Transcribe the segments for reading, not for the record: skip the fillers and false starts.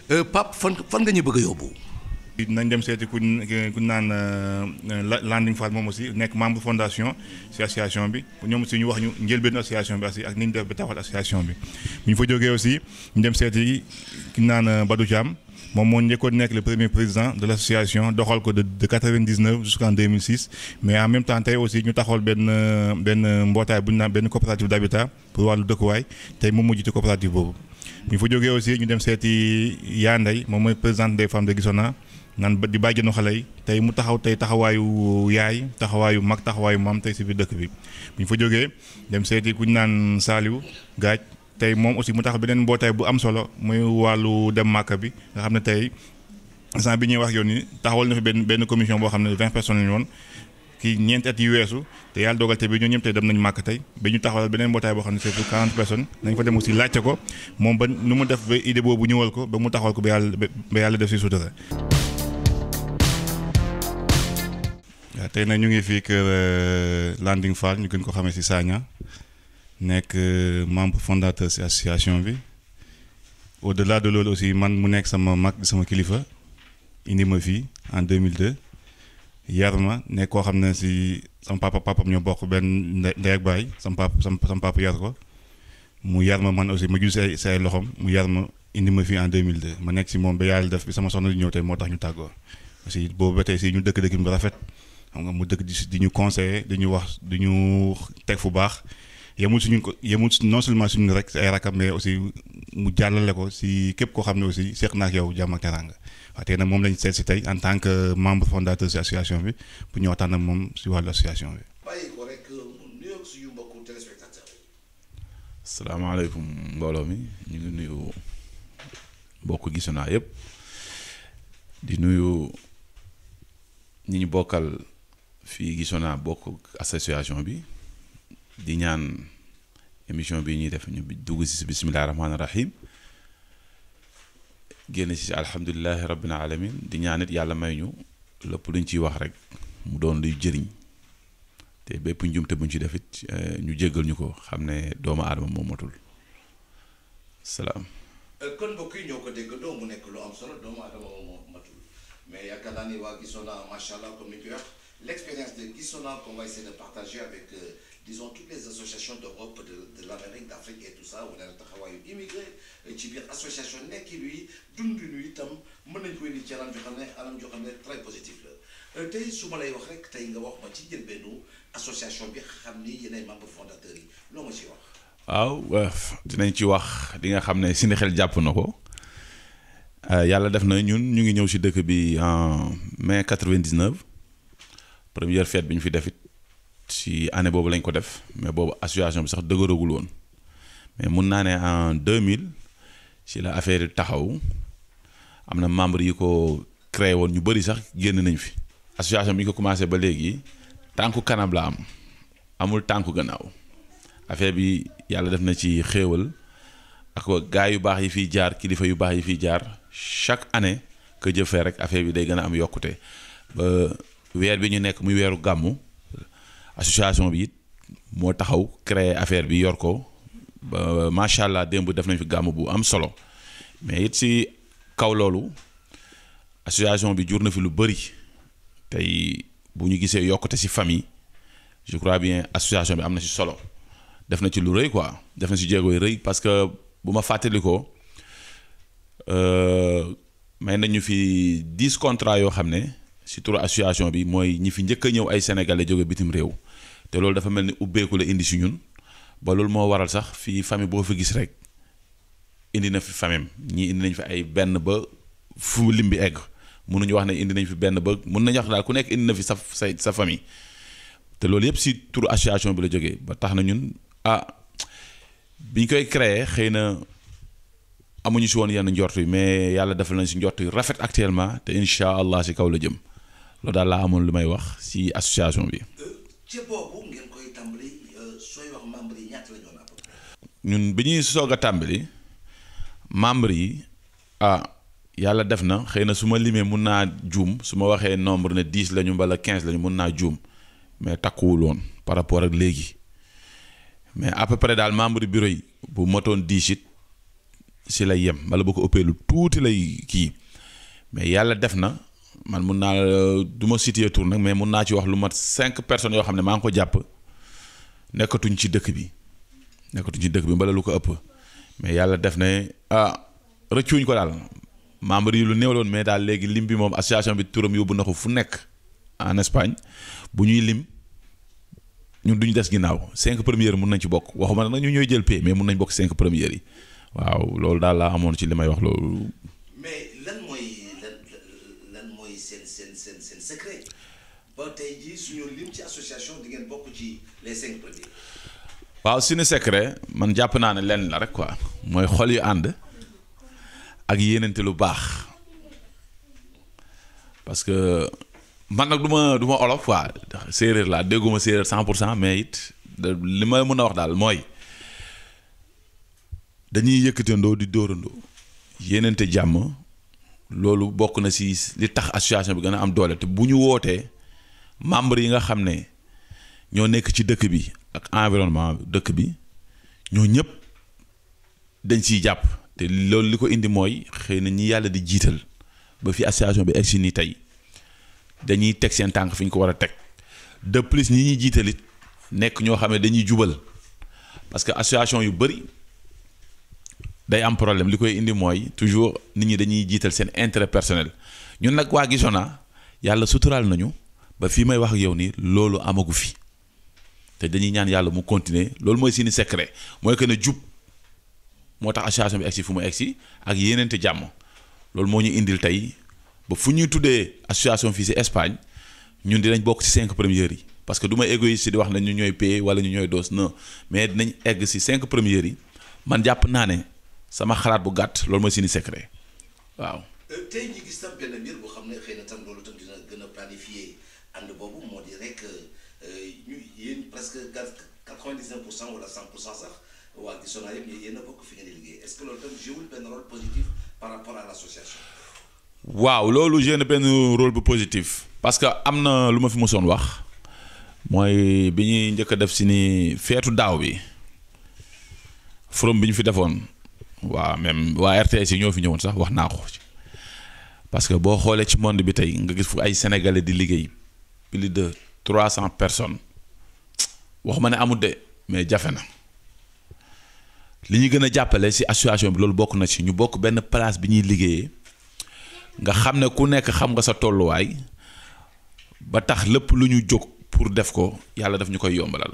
Pape fan nga ñu bëgg a yóbbu. nañ dem seeti ku naan Landing Fall moom aussi nekk membre fondation ci association bi ñoom aussi ñu wax ñu njëlbéenu association bi aussi ak ni ñu def ba taxawal association bi. bu ñu fa jógee aussi ñu dem seeti ku naan Badou Thiam moom moo njëkkoon nekk le premier président de l' association doxal ko de 99 jusqu'en 2006 mais en même temps tey aussi ñu taxawal benn mbootaay bu ñu naan benn coopérative d' habitat pour wàllu dëkkuwaay tey moom moo jiite coopérative boobu. bu ñu fa jógee aussi ñu dem seeti Yaa Ndeye moom mooy présidente des femmes de Gisona. naan di bàjjenu xale yi tey mu taxaw tey taxawaayu yaay taxawaayu mag taxawaayu maam tey si biir dëkk bi bu ñu fa jógee dem seeti ku ñu naan Saliou Gaaj tey moom aussi mu taxaw beneen mbootaay bu am solo muy wàllu dem màkk bi nga xam ne tey instant bi ñuy wax yoon ni taxawal na fi benn commission boo xam ne 20 personnes lañu woon kii ñeenti at yu weesu te yàlla dogal te bi ñoo ñëpp tey dem nañu màkk tey ba ñu taxawal beneen mbootaay boo xam ne c'est pour 40 personnes nañ fa dem aussi laajte ko moom ba nu mu def ba idée boobu ñëwal ko ba mu taxawal ko ba yàlla def si sutura. waaw tey nag ñu ngi fii kër Landing Fall ñu gën ko xamee ci Sagna nekk membre fondateur ci association bi au delà de loolu aussi man mu nekk sama mag di sama kilifa indi ma fii en 2002 yar ma nekk koo xam ne ci sama papam ñoo bokk benn ndey ak baay sama papa yar ko mu yar ma man aussi ma jul ci ay loxoom mu yar ma indi ma fii en 2002 ma nekk ci moom ba yàlla def bi sama soxna di ñëw tey moo tax ñu tàggoo aussi boobu ba tey ci ñu dëkk bu rafet. xam nga mu dëkk di ñu conseiller di ñu wax di ñu teg fu baax yemul suñu ko yemul non seulement suñu rek si ay rakam mais aussi mu jàllale ko si képp koo xam ne aussi seq na ak yow jàmm ak teraanga waaw tey nag moom lañ seet si tey en tant que membre fondateur si association bi pour ñu waxtaan ak moom si wàllu association bi. bàyyi ko rek mu nuyoog suñu mbokku téléspectateur yi. salaamaaleykum mbooloo mi ñu ngi nuyu mbokku Gisona yëpp di nuyu ñi ñu bokkal. fii Gisona bokk association bi di ñaan émission bi ñuy def ñu dugg si bisimilah rahmaani rahim génn si alhamdulilahi rabbil alamin di ñaan it yàlla may ñu lépp luñ ciy wax rek mu doon luy jëriñ te bépp njumte buñ ci def it ñu jéggal ñu ko xam ne doomu aadama moom matul salaam. kon mbokk yi ñoo ko déggandoo mu nekk lu am solo doomu aadama moom matul mais yaakaar naa ni waa Gisona macha allah comme ni ñu koy wax. L'expérience de Gisona qu'on va essayer de partager avec, disons, toutes les associations d'Europe, de l'Amérique, d'Afrique et tout ça, on a un travail immigré, ci biir association nekk lui dund nuy itam mën nañ koy indi ci anam joo xam ne très positif la tey su ma lay wax rek tey nga wax ma ci jël benn association bi xam ni yéenay membre fondateur yi loo ma ciy wax. waaw dinañ ci wax di nga xam ne suñu xel jàpp na ko yàlla def na ñun ñu ngi ñëw si dëkk bi en mai 99. première fête bi ñu fi def it ci année boobu lañ ko def mais boobu association bi sax dëgëragul woon mais mun naa ne en 2000 ci la affaire yi taxaw am na membre yi ko créé woon ñu bëri sax génn nañ fi. association bi ñu ko commencé ba léegi tànku kanam la am amul tànku gannaaw affaire bi yàlla def na ci xéewal ak gaay yu baax yi fiy jaar kilifa yu baax yi fiy jaar chaque année que Dieu fait rek affaire bi day gën a am yokkute ba. weer bi ñu nekk muy weeru gàmmu association bi it moo taxaw créer affaire bi yor ko ba macha allah démb def nañ fi gàmmu bu am solo mais it si kaw loolu association bi jur na fi lu bëri tey bu ñu gisee yokkute si famille je crois bien association bi am na si solo def na ci lu rëy quoi def na si jéego yu rëy parce que bu ma fàttali ko may nañu fi 10 contrats yoo xam ne. si turu association bi mooy ñi fi njëkk a ñëw ay sénégalais jóge bitim réew te loolu dafa mel ni ubbeeku la indi si ñun ba loolu moo waral sax fii famille boo fi gis rek indi na fi famille ñii indi nañ fi ay benn ba fu lim bi egg mënuñu wax ne indi nañ fi benn ba mën nañu wax daal ku nekk indi na fi sa famille te loolu yëpp si turu association bi la jógee ba tax na ñun biñ koy créer xëy na amuñu si woon yenn njort yi mais yàlla defal nañ si njort yu rafet actuellement te incha allah si kaw la jëm. loolu daal laa amoon lu may wax ci association bi. ci boobu ngeen koy tàmbali sooy wax membre yi ñaata la ñu woon ñun bi ñuy soog a tàmbali membre yi yàlla def na xëy na su ma limee mun naa juum su ma waxee nombre ne 10 lañu wala 15 lañu mun naa juum mais takkuwul woon par rapport ak léegi mais à peu près daal membre bureau yi bu motoon 10 it si lay yem wala bu ko ëppee lu tuuti lay kii mais yàlla def na man mun naa du ma citer tour nag mais mun naa ci wax lu mat 5 personnes yoo xam ne maa ngi ko jàpp nekkatuñ ci dëkk bi mbala lu ko ëpp mais yàlla def ne rëccuñ ko daal membre yi lu néew loon mais daal léegi lim bi moom association bi turam yóbbu na ko fu nekk en Espagne bu ñuy lim ñun duñu des ginnaaw 5 premières mun nañ ci bokk waxuma nag ñu ñooy jël pay mais mun nañ bokk 5 premières yi waaw loolu daal laa amoon ci li may wax loolu. mais lan mooy seen secret ba tey jii suñu lim ci association di ngeen bokk ci les 5 premiers. waaw suñu secret man jàpp naa ne lenn la rek quoi mooy xol yu ànd ak yéenante lu baax parce que man nag du ma olof quoi séeréer laa dégguma séeréer 100% mais it li ma mën a wax daal mooy dañuy yëkkatandoo di dóorandoo yéenante jàmm loolu bokk na si li tax association bi gën a am doole te bu ñu wootee membre yi nga xam ne ñoo nekk ci dëkk bi ak environnement dëkk bi ñoo ñëpp dañ siy jàpp te loolu li ko indi mooy xëy na ñi yàlla di jiital ba fi association bi egsi nii tey dañuy teg seen tànk fi ñu ko war a teg de plus ñi ñuy jiitalit nekk ñoo xam ne dañuy jubal parce que association yu bëri day am problème li koy indi mooy toujours nit ñi dañuy jiital seen intérêt personnel ñun nag waa Gisona yàlla suturaal nañu ba fii may wax ak yow nii loolu amagu fi te dañuy ñaan yàlla mu continuer loolu mooy seeni secret mooy que ne jub moo tax association bi egsi fu mu egsi ak yéeneente jàmm loolu moo ñu indil tey ba fu ñuy tuddee association fii si Espagne ñun dinañ bokk ci 5 premières yi parce que du ma égoïste di wax ne ñu ñooy paye wala ñu ñooy doos non mais dinañ egg ci 5 premières yi man jàpp naa ne sama xalaat bu gàtt loolu mooy seeni secret waaw. tey ñu gis tam benn mbir boo xam ne xëy na tam loolu tam dina gën a planifier ànd boobu moo di rek ñu yéen presque 99% wala 100% sax waa Gisona yëpp yéen a bokk fi ngeen di liggéey est-ce que loolu tam joué benn rôle positif par rapport à l'association. waaw loolu joué na benn rôle bu positif parce que am na lu ma fi mosoon wax mooy bi ñuy njëkk a def si ni feetu daaw bi forum bi ñu fi defoon. waaw même waa RTS yi ñoo fi ñëwoon sax wax naa ko parce que boo xoolee ci monde bi tey nga gis fu ay sénégalais di liggéey plus de 300 personnes waxuma ne amul de mais jafe na li ñu gën a jàppale ci association bi loolu bokk na ci ñu bokk benn place bi ñuy liggéeyee nga xam ne ku nekk xam nga sa tolluwaay ba tax lépp lu ñu jóg pour def ko yàlla daf ñu koy yombalal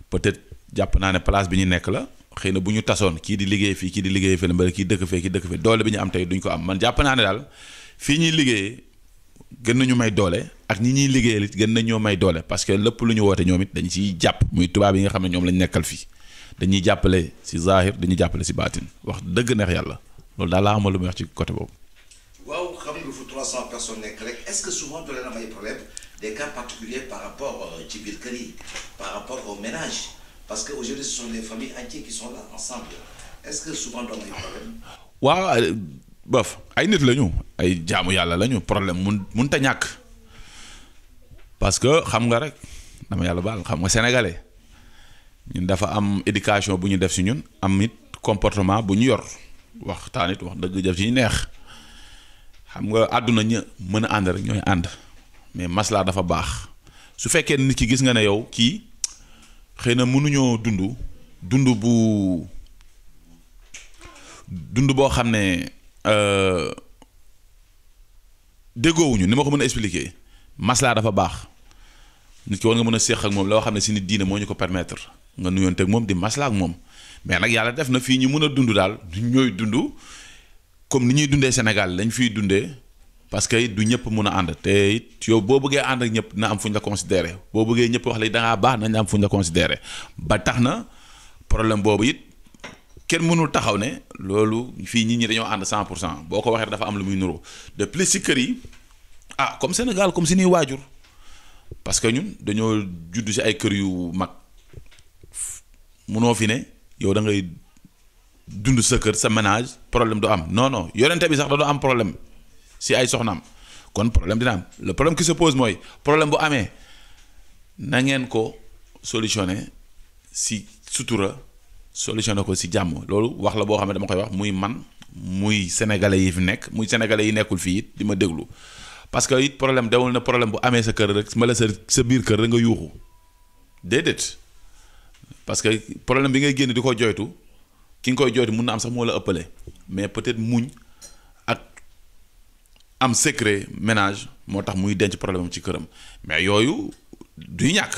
peut-être jàpp naa ne place bi ñu nekk la. xëy na bu ñu tasoon kii di liggéey fii kii di liggéey fële mbala kii dëkk fee doole bi ñu am tey duñ ko am man jàpp naa ne daal fii ñuy liggéeyee gën nañu may doole ak ñi ñuy liggéeyal it gën nañoo may doole parce que lépp lu ñu woote ñoom it dañu ciy jàpp muy tubaab yi nga xam ne ñoom lañ nekkal fii dañuy jàppale ci zahir dañuy jàppale ci baatin wax dëgg neex yàlla loolu daal laa amal lu muy wax ci côté boobu. waaw xam nga fu 300 personnes nekk rek est-ce que souvent doo leen am ay problèmes des cas particuliers par rapport ci biir kër yi par rapport au ménage. Parce qu'aujourd'hui, ce sont des familles entières qui sont là ensemble. Est-ce que souvent on a des problèmes? waaw bof ay nit lañu ay jaamu yàlla lañu problème mun ta ñàkk parce que xam nga rek dama yàlla baal xam nga sénégalais ñun dafa am éducation bu ñu def ci ñun am it comportement bu ñu yor waxtaan it wax dëgg jëf ci neex xam nga àdduna ña mën a ànd rek ñooy ànd mais maslaa dafa baax su fekkee nit ki gis nga ne yow kii. xëy na mënuñoo dund boo xam ne déggoowuñu ni ma ko mën a expliquer maslaa dafa baax nit ki war nga mën a séq ak moom loo xam ne si nit diine moo ñu ko permettre nga nuyoonte ak moom di maslaa ak moom mais nag yàlla def na fii ñu mën a dund daal ñooy dund comme ni ñuy dundee Sénégal lañ fiy dundee parce que it du ñëpp mun a ànd te it yow boo bëggee ànd ak ñëpp na am fu ñu la considéré boo bëggee ñëpp wax la da ngaa baax nañ am fu ñu la considéré ba tax na problème boobu it kenn mënul taxaw ne loolu fii nit ñi dañoo ànd 100% boo ko waxee dafa am lu muy nuroo de plus si kër yi comme Sénégal comme si ñuy waajur parce que ñun dañoo judd si ay kër yu mag munoo fi ne yow da ngay dund sa kër sa ménage problème du am non yorente bi sax da doo am problème. si ay soxnaam kon problème dina am le problème qui se pose mooy problème bu amee na ngeen ko solutionner si sutura solutionné ko si jàmm loolu wax la boo xam ne dama koy wax muy man muy sénégalais yi fi nekk muy sénégalais yi nekkul fii it di ma déglu parce que it problème dewul na problème bu amee sa kër rek mbala sa biir kër rek nga yuuxu déedéet parce que problème bi ngay génn di ko joytu ki nga koy joytu mun na am sax moo la ëppale mais peut-être muñ ak am secret ménage moo tax muy denc problème am ci këram mais yooyu duy ñàkk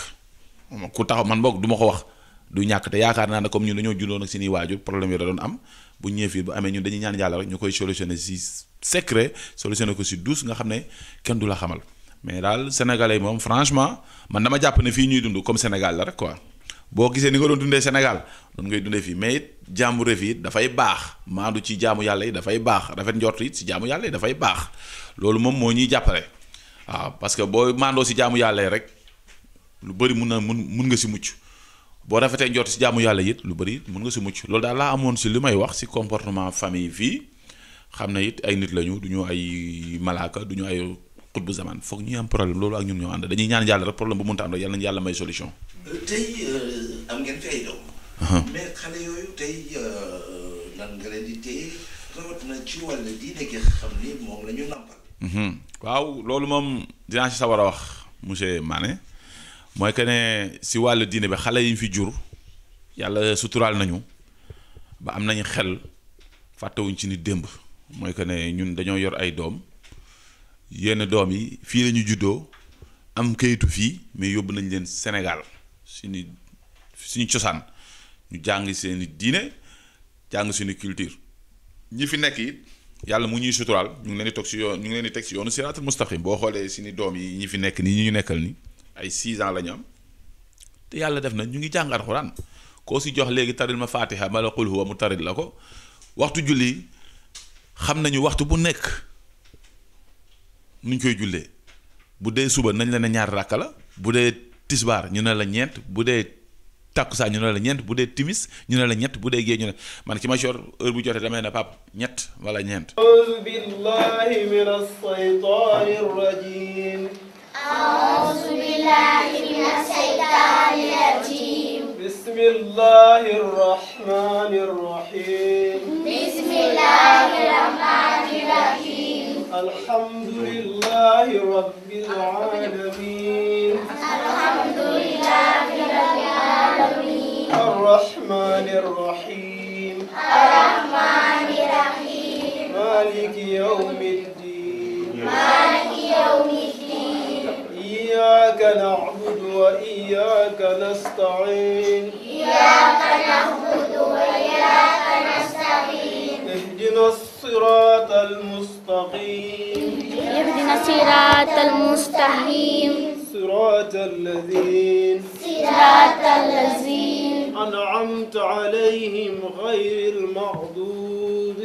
ku taxaw man boog du ma ko wax du ñàkk te yaakaar naa ne comme ñun dañoo jundoon ak suñuy waajur problème yi da doon am bu ñëwee fii bu amee ñun dañuy ñaan yàlla rek ñu koy solutionné si secret solutionné ko si douce nga xam ne kenn du la xamal mais daal sénégalais moom franchement man dama jàpp ne fii ñuy dund comme Sénégal la rek quoi boo gisee ni nga doon dundee Sénégal doon ngay dundee fii mais it jaamu ref yi dafay baax maandu ci jaamu yàlla yi dafay baax rafet njort it si jaamu yàlla yi dafay baax loolu moom moo ñuy jàppale waaw parce que boo maandoo si jaamu yàlla yi rek lu bëri mun nga si mucc boo rafetee njort si jaamu yàlla it lu bëri mun nga si mucc loolu daal laa amoon si li may wax si comportement famille fii xam ne it ay nit lañu du ñu ay malaaka du ñu ay xutbu zaman foog ñuy am problème loolu ak ñun ñoo ànd dañuy ñaan yàlla rek problème bu mënta am rek yàlla nañu yàlla may solution. tey am ngeen fi ay doom. mais xale yooyu tey nan nga leen di téye rawatina ci wàll diine gi xam ni moom la ñu nampal. waaw loolu moom dinaa si sawar a wax monsieur Mané mooy que ne si wàllu diine bi xale yi ñu fi jur yàlla suturaal nañu ba am nañu xel fàttewuñ ci ni démb mooy que ne ñun dañoo yor ay doom yenn doom yi fii la ñu juddoo am kayitu fii mais yóbbu nañ leen Sénégal suñu cosaan ñu jàng seeni diine jàng suñu culture ñi fi nekk it yàlla mu ñuy suturaal ñu ngi leen di toog si yoon ñu ngi leen di teg si yoonu siraatal mustaqim boo xoolee suñu doom yi ñi fi nekk nii ñi ñu nekkal ni ay 6 ans la ñu am te yàlla def na ñu ngi jàng alxuraan koo si jox léegi taril ma fatiha ma la qul huwa mu taril la ko waxtu julli xam nañu waxtu bu nekk nuñ koy jullee bu dee suba nañ la ne ñaar ràkka la bu dee tisbaar ñu ne la ñeent bu dee takkusaan ñu ne la ñeent bu dee timis ñu ne la ñett bu dee gée ñu ne man ci ma sor heure bu jotee damay ne pap ñett wala ñeent أعوذ بالله من الشيطان الرجيم أعوذ بالله من الشيطان الرجيم بسم الله الرحمن الرحيم بسم الله الرحمن الرحيم الحمد لله رب العالمين الحمد لله رب العالمين الرحمن الرحيم الرحمن الرحيم مالك يوم الدين مالك يوم الدين إياك نعبد وإياك نستعين إياك نعبد وإياك نستعين اهدنا الصراط المستقيم اهدنا الصراط المستقيم صراط الذين صراط الذين أنعمت عليهم غير المغضوب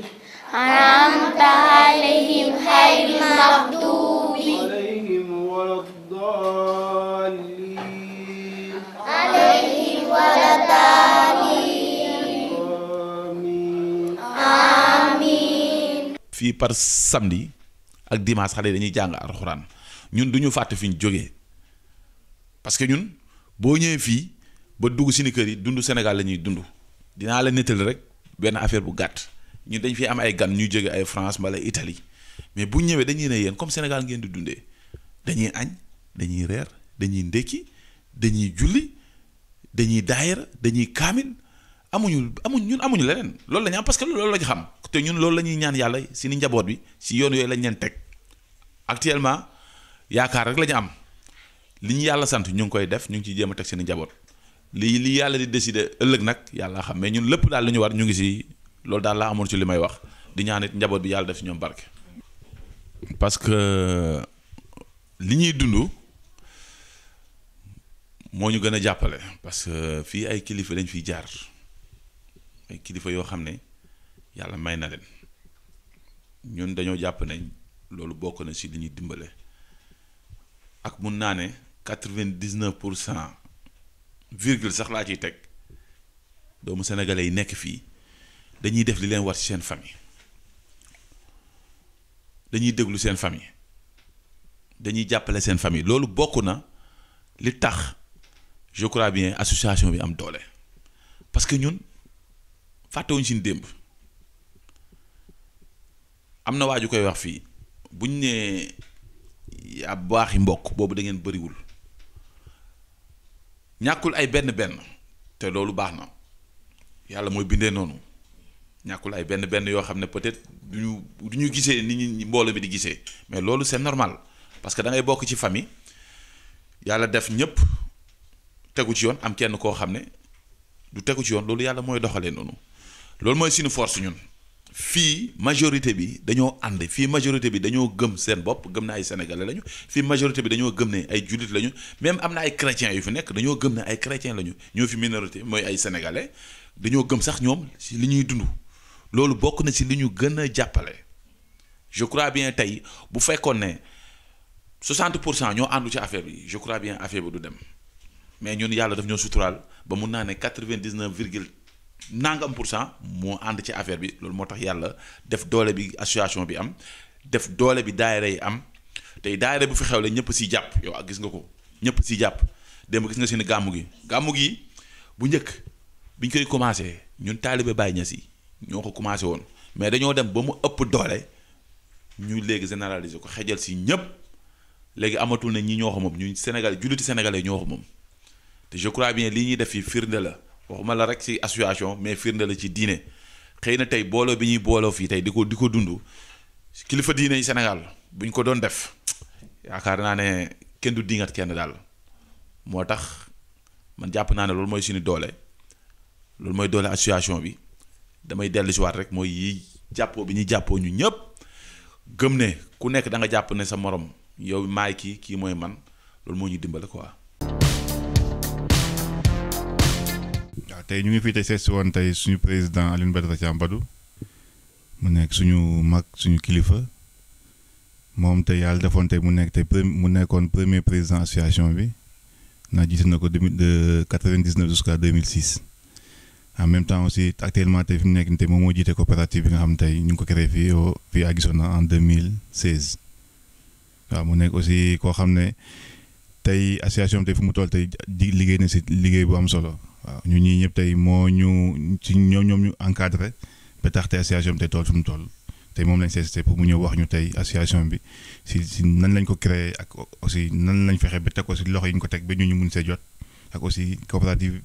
أنعمت عليهم غير المغضوب عليهم ولا الضالين عليهم ولا الضالين آمين آمين. fii par samedi ak dimanche xale dañuy jàng alxuraan ñun du ñu fàtte fi ñu jógee parce que ñun boo ñëwee fii ba dugg si ni kër yi dund Sénégal la ñuy dund dinaa la nettali rek benn affaire bu gàtt ñun dañ fi am ay gan ñuy jóge ay France wala Italie mais bu ñëwee dañuy ne yéen comme Sénégal ngeen di dundee dañuy añ dañuy reer dañuy ndékki dañuy julli dañuy daayira dañuy kaamil ñun amuñu leneen loolu la ñu am parce que loolu la ñu xam te ñun loolu la ñuy ñaan yàlla si ni njaboot bi si yoon yooyu lañ leen teg actuellement yaakaar rek la ñu am li ñu yàlla sant ñu ngi koy def ñu ngi ciy jéem a teg seen njaboot li yàlla di décider ëllëg nag yàlla xam mais ñun lépp daal li ñu war ñu ngi si loolu daal laa amoon ci li may wax di ñaan it njaboot bi yàlla def si ñoom barke. parce que li ñuy dund moo ñu gën a jàppale parce que fii ay kilifa dañ fiy jaar ay kilifa yoo xam ne yàlla may na leen ñun dañoo jàpp nañ loolu bokk na si li ñuy dimbale ak mun naa ne 99% virgule sax laa ciy teg doomu sénégalais yi nekk fii dañuy def li leen war ci seen famille dañuy déglu seen famille dañuy jàppale seen famille loolu bokk na li tax je crois bien association bi am doole parce que ñun fàttewuñ suñu démb am na waaju koy wax fii buñ nee ab baaxi mbokk boobu da ngeen bëriwul ñàkkul ay benn te loolu baax na yàlla mooy bindee noonu ñàkkul ay benn yoo xam ne peut-être du ñu gisee ni ñi mbooloo bi di gisee mais loolu c'est normal parce que da ngay bokk ci famille yàlla def ñëpp tegu ci yoon am kenn koo xam ne du tegu ci yoon loolu yàlla mooy doxalee noonu loolu mooy suñu force ñun fii majorité bi dañoo ànd fii majorité bi dañoo gëm seen bopp gëm na ay sénégalais lañu fii majorité bi dañoo gëm ne ay jullit lañu même am na ay chrétiens yu fi nekk dañoo gëm ne ay chrétiens lañu ñoo fi minorité mooy ay sénégalais dañoo gëm sax ñoom si li ñuy dund loolu bokk na si li ñu gën a jàppale je crois bien tey bu fekkoon ne 60% ñoo àndu ci affaire bi je crois bien affaire bi du dem mais ñun yàlla daf ñoo suturaal ba mun naa ne 99 virgule nangam pour cent moo ànd ci affaire bi loolu moo tax yàlla def doole bi association bi am def doole bi daayira yi am tey daayira bu fi xew la ñëpp siy jàpp yow ak gis nga ko ñëpp siy jàpp démb gis nga si ne gàmmu gi bu njëkk biñ koy commencé ñun taalibe Baay Ñas yi ñoo ko commencé woon mais dañoo dem ba mu ëpp doole ñu léegi généraliser ko xejal si ñëpp léegi amatul ne ñi ñoo ko moom ñu Sénégal julliti sénégalais ñoo ko moom te je crois bien lii ñuy def fii firnde la waxuma la rek ci association mais firnde la ci diine xëy na tey booloo bi ñuy booloo fii tey di ko dund kilifa diine yi Sénégal buñ ko doon def yaakaar naa ne kenn du dingat kenn daal moo tax man jàpp naa ne loolu mooy suñu doole loolu mooy doole association bi damay dellu si waat rek mooy yi jàppoo bi ñuy jàppoo ñu ñëpp gëm ne ku nekk da nga jàpp ne sa morom yow maay kii mooy man loolu moo ñu dimbale quoi. waaw tey ñu ngi fii tey seet si woon tey suñu président Alioune Badara Thiam Badou mu nekk suñu mag suñu kilifa moom tey yàlla defoon tey mu nekk tey mu nekkoon premier président association bi naa jiite na ko de 99 jusqu'à 2006 en même temps aussi actuellement tey fi mu nekk nii tey moom moo jiite coopérative bi nga xam tey ñu ngi ko créé fii à Gisona en 2016 waaw mu nekk aussi koo xam ne tey association bi tey fu mu toll tey liggéey na si liggéey bu am solo. waaw ñun ñii ñëpp tey moo ñu ci ñoom ñu encadré ba tax tey association bi tey tool fi mu toll tey moom lañ seet pour mu ñëw wax ñu tey association bi si nan lañ ko créé ak aussi nan lañ fexe ba teg ko si loxo yi ñu ko teg ba ñu mun see jot ak aussi coopérative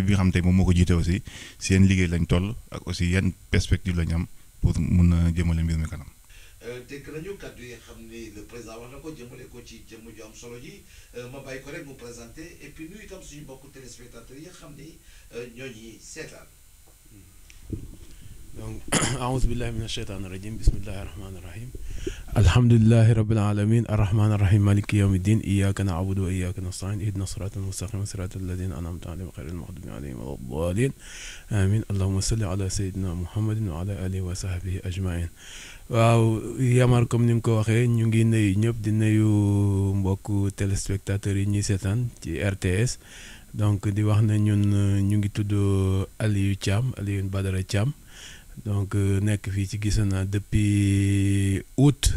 bi nga xam tey moom moo ko jiite aussi si yenn liggéey lañ toll ak aussi yan perspective lañ am pour mun a jëmale mbir mi kanam. dégg nañu kàddu yi xam ni le président wax na ko jëmale ko ci jëmm ju am solo ji ma bàyyi ko rek mu présenté et puis nuyu itam suñu mbokku téléspectateurs yi nga xam ni ñoo ñuy seetaan. donc aouzu billahi min asheytaan irajim bismillahi rahmaani rahim alhamdulilahi rabbil alamin arrahmaani rahim maliki yawmi din iyaka na'budu wa iyaka nasta'in ihdina siratal mustaqim siratal ladina an'amta alayhim ghayril maghdubi alayhim waladdallin amin allahumma salli ala sayyidina muhammadin wa ala alihi wa sahbihi ajmain waaw Yamar comme ni nga ko waxee ñu ngi nuyu ñëpp di nuyu mbokku téléspectateurs yi ñuy seetaan ci RTS donc di wax ne ñun ñu ngi tudd Alioune Badara Thiam donc nekk fii ci Gisona depuis août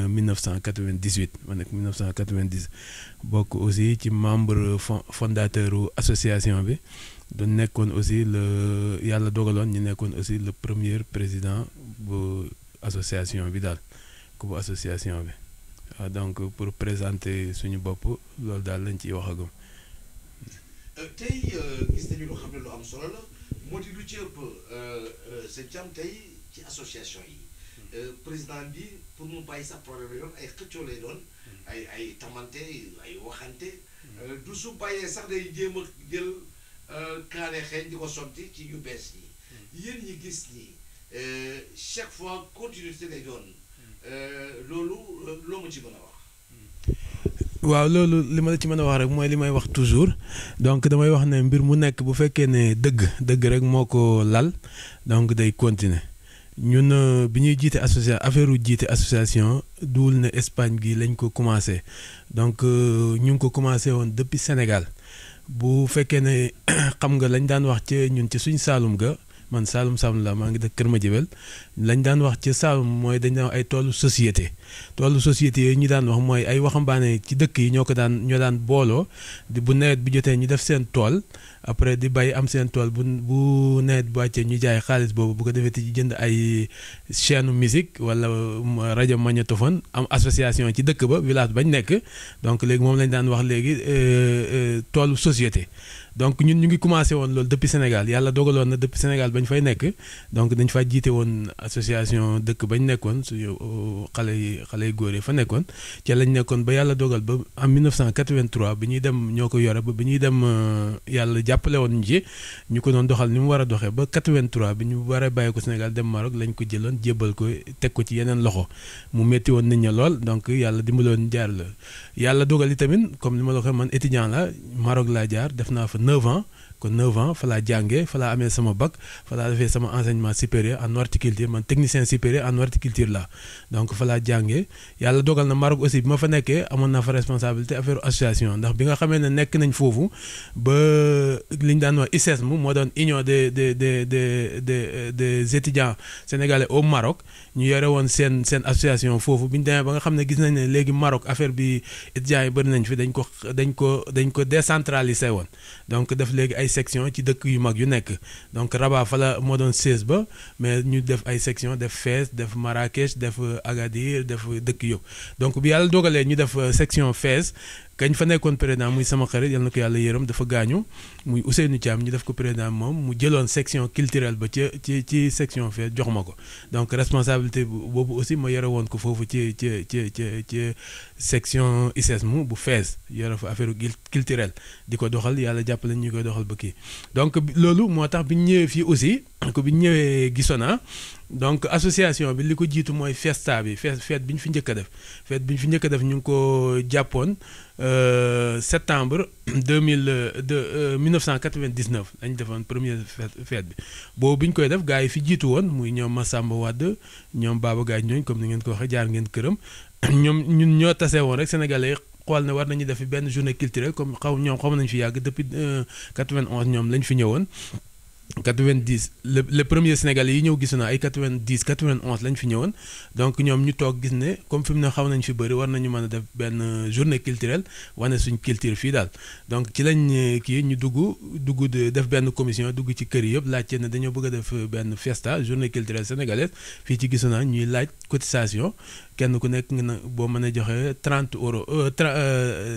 1998 ma nekk 1990 bokk aussi ci membre fondateur association bi du nekkoon aussi yàlla dogaloon ñu nekkoon aussi le premier président bu association bi daal ku bu association bi waaw donc pour présenter suñu bopp loolu daal lañ ciy waxagum. tey gis nañu loo xam ne lu am solo la moo di lu ci ëpp sëñ Thiam tey ci association yi président bi pour mu bàyyi sax problème lay doon ay xëccoo lay doon ay tamante ay waxante du su bàyyee sax day jéem a jël kaane xeeñ di ko sotti ci yu bees yi yéen ñi gis ni chaque fois continuité lay doon loolu loo ma ci mën a wax. waaw loolu li ma la ci mën a wax rek mooy li may wax toujours donc damay wax ne mbir mu nekk bu fekkee ne dëgg rek moo ko lal donc day continuer ñun bi ñuy jiite association duwul ne Espagne gi lañ ko commencé donc ñu ngi ko commencé woon depuis Sénégal bu fekkee ne xam nga lañ daan wax ci ñun ci suñ Saalum ga man Saalum Saalum la maa ngi dëkk Kër Madiabel lañ daan wax ci Saalum mooy dañ daan wax ay toolu société yooyu ñu daan wax mooy ay waxambaane ci dëkk yi ñoo daan booloo di bu nawet bi jotee ñu def seen tool après di bay am seen tool bu nawet bu wàccee ñu jaay xaalis boobu bu ko defee ci jënd ay chaîne musique wala rajo magnétophone am association ci dëkk ba village bañ nekk donc léegi moom lañ daan wax léegi toolu société donc ñun ñu ngi commencé woon loolu depuis Sénégal yàlla dogaloon na depuis Sénégal bañ fay nekk donc dañ fa jiite woon association dëkk bañ nekkoon suñu xale yi góor yi fa nekkoon ca lañ nekkoon ba yàlla dogal ba en 1983 bi ñuy dem ñoo ko yore ba bi ñuy dem yàlla jàppale woon ñu ci ñu ko doon doxal ni mu war a doxee ba 83 bi ñu war a bàyyi ko Sénégal dem Maroc lañ ko jëloon jébbal ko teg ko ci yeneen loxo mu métti woon nit ña lool donc yàlla dimbaloon jaar la yàlla dogal yi tamit comme ni ma la waxee man étudiant la Maroc laa jaar def naa fa 9 ans kon 9 ans fa laa jàngee fa laa amee sama bac fa laa defee sama enseignement supérieur en horticulture man technicien supérieur en horticulture la donc fa laa jàngee yàlla dogal na Maroc aussi bi ma fa nekkee amoon naa fa responsabilité affaire association ndax bi nga xamee ne nekk nañ foofu ba li ñu daan wax ICESM moo doon union des étudiants sénégalais au Maroc ñu yore woon seen association foofu bi ñu demee ba nga xam ne gis nañ ne léegi Maroc affaire bi étudiants yi bëri nañ fi dañ ko décentralisé woon donc def léegi ay section ci dëkk yu mag yu nekk donc Rabat fa la moo doon 16 ba mais ñu def ay section def Fès def Marrakech def Agadir def dëkk yëpp donc bi yàlla dogalee ñu def section Fès kañ fa nekkoon président muy sama xarit yal na ko yàlla yërëm dafa gaañu muy Ousseynou Thiam ñu def ko président moom mu jëloon section culturelle ba ci section Fès jox ma ko donc responsabilité boobu aussi ma yore woon ko foofu ci section ICESM bu Fès yore fa affaire culturelle di ko doxal yàlla jàppale ñu koy doxal ba kii donc loolu moo tax bi ñu ñëwee fii aussi bi ñu ñëwee Gisona donc association bi li ko jiitu mooy festa bi fête bi ñu fi njëkk a def ñu ngi ko jàppoon septembre 1999 lañ defoon première fête bi boobu bi ñu koy def gars yi fi jiitu woon muy ñoom Massamba Wade ñoom Baba Gaaj ñooñ comme ni ngeen ko waxee jaar ngeen këram ñun ñoo tase woon rek sénégalais xool ne war nañu def benn journée culturelle comme xaw nañu fi yàgg depuis 91 ñoom lañ fi ñëwoon 90 le premier Sénégalais yi ñëw gis na ay 90 91 lañ fi ñëwoon donc ñoom ñu toog gis ne comme fi mu ne xaw nañ fi bëri war nañu mën a def benn journée culturelle wane suñ culture fii daal donc ci lañ kii ñu dugg def benn commission dugg ci kër yi yëpp laajte ne dañoo bëgg a def benn fiesta journée culturelle sénégalaise fii ci gis naa ñuy laaj cotisation kenn ku nekk nga boo mën a joxe 30 euros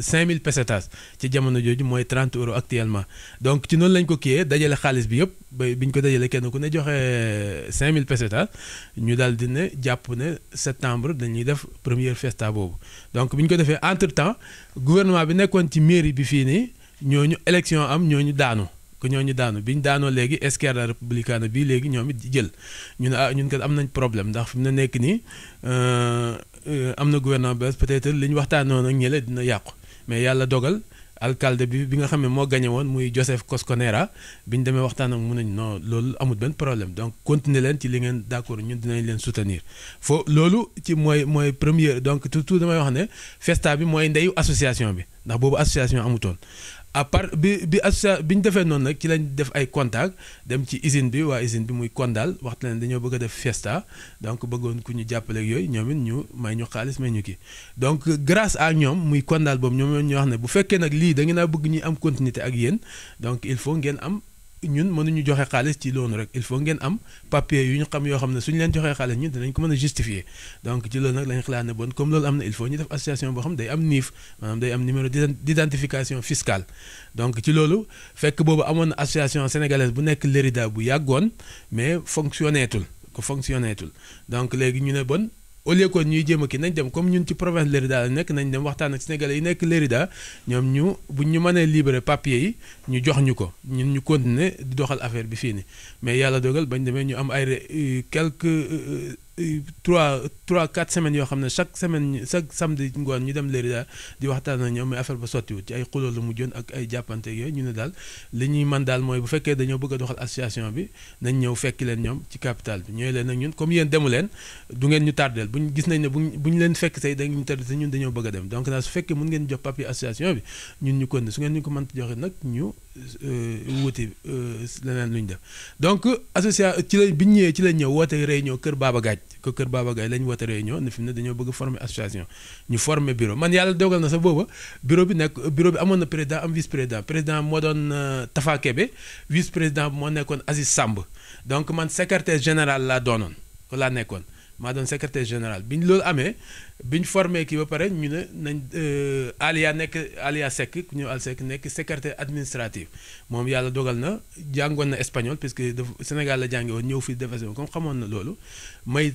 5000 pesetas ci jamono jooju mooy 30 euros actuellement donc ci noonu lañ ko kiiyee dajale xaalis bi yëpp bi ñu ko dajalee kenn ku ne joxe 5000 pesetas ñu daal di ne jàpp ne septembre dañuy def première festa boobu donc bi ñu ko defee entre temps gouvernement bi nekkoon ci mairie bi fii nii ñooñu élection am ñooñu daanu bi ñu daanoo léegi Esquerda Republicana bii léegi ñoom it jël ñu ne ñun kat am nañ problème ndax fi mu ne nekk nii am na gouvernement bees peut-être li ñu waxtaanoon ak ñële dina yàqu mais yàlla dogal alcalde bi nga xam ne moo gagné woon muy Joseph Cosconera bi ñu demee waxtaan ak mun nañ non loolu amul benn problème donc continuer leen ci li ngeen d'accord ñun dinañ leen soutenir loolu ci mooy premier donc tout damay wax ne festa bi mooy ndeyu association bi ndax boobu association amutoon à part bi ñu defee noonu nag ci lañ def ay contact dem ci usine bi waa usine bi muy Kondal waxtu leen dañoo bëgg a def fiesta donc bëggoon ku ñu jàppale ak yooyu ñoom it ñu may ñu xaalis may ñu kii donc grâce à ñoom muy Kondal boobu ñoom ñoo wax ne bu fekkee nag lii da ngeen a bëgg ñuy am continuité ak yéen donc il faut ngeen am ñun mënuñu joxe xaalis ci loolu rek il faut ngeen am papier yu ñu xam yoo xam ne suñu leen joxee xaalis ñun dinañ ko mën a justifier donc ci loolu nag lañ xalaat ne bon comme loolu am na il faut ñu def association boo xam day am NIF maanaam day am numéro d'identification fiscale donc ci loolu fekk boobu amoon na association sénégalaise bu nekk Lérida bu yàggoon mais fonctionneetul donc léegi ñu ne bon au lieu que ñuy jéem a kii nañ dem comme ñun ci province Lérida la nekk nañ dem waxtaan ak sénégalais yi nekk Lérida ñoom buñ ñu mënee libéré papier yi ñu jox ñu ko ñun ñu continuer di doxal affaire bi fii nii mais yàlla dogal bañ demee ñu am ay quelques 3-4 semaines yoo xam ne chaque samedi ngoon ñu dem Lérida di waxtaan ak ñoom mais affaire ba sottiwut ci ay xuloo la mujjoon ak ay jàppante yooyu ñu ne daal li ñuy mën daal mooy bu fekkee dañoo bëgg a doxal association bi nañ ñëw fekki leen ñoom ci capital bi ñooy leen nag ñun comme yéen demu leen du ngeen ñu tardeel buñ gis nañ ne buñ leen fekk say da ñu tardé te ñun dañoo bëgg a dem donc daal su fekkee mën ngeen jox papier association bi ñun ñu kon su ngeen ñu ko mënta joxe nag ñu wuti leneen lu ñu def donc association ci la bi ñu ñëwee ci lañ ñëw woote réunion Kër Baba Gaaj ko Kër Baba Gaaj lañ woote réunion ne fi mu ne dañoo bëgg former association ñu former bureau man yàlla dogal na sa booba bureau bi amoon na président am vice président président moo doon Tafa Kebe vice président moo nekkoon Aziz Samb donc man secrétaire général laa doonoon ko laa nekkoon maa doon secrétaire général bi ñu loolu amee bi ñu formé kii ba pare ñu ne nañ Alia Seck ku ñëw Al Seck nekk secrétaire administratif moom yàlla dogal na jàngoon na espagnol puisque Sénégal la jànge woon ñëw fii defee comme xamoon na loolu may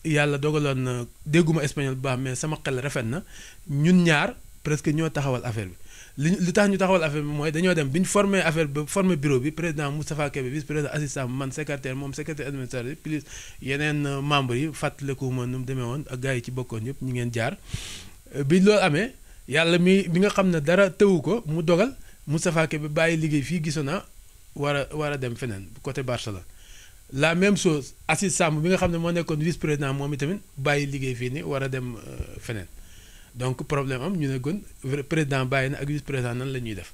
yàlla dogaloon na dégguma espagnol bu baax mais sama xel rafet na ñun ñaar presque ñoo taxawal affaire bi li tax ñu taxawal affaire bi mooy dañoo dem bi ñu formé affaire bi formé bureau bi président Moustapha Kébé vice président assistant man secrétaire moom secrétaire administratif plus yeneen membres yi fàttaliku ma nu mu demee woon ak gars yi ci bokkoon yëpp ñu ngeen jaar bi loolu amee yàlla bi nga xam ne dara tëwu ko mu dogal Moustapha Kébé bàyyi liggéey fii Gisona war a dem feneen côté Barcelone la même chose assistant bi nga xam ne moo nekkoon vice président moom itamit bàyyi liggéey fii ni war a dem feneen donc problème am ñu ne kon président bàyyi na ak vice président nan la ñuy def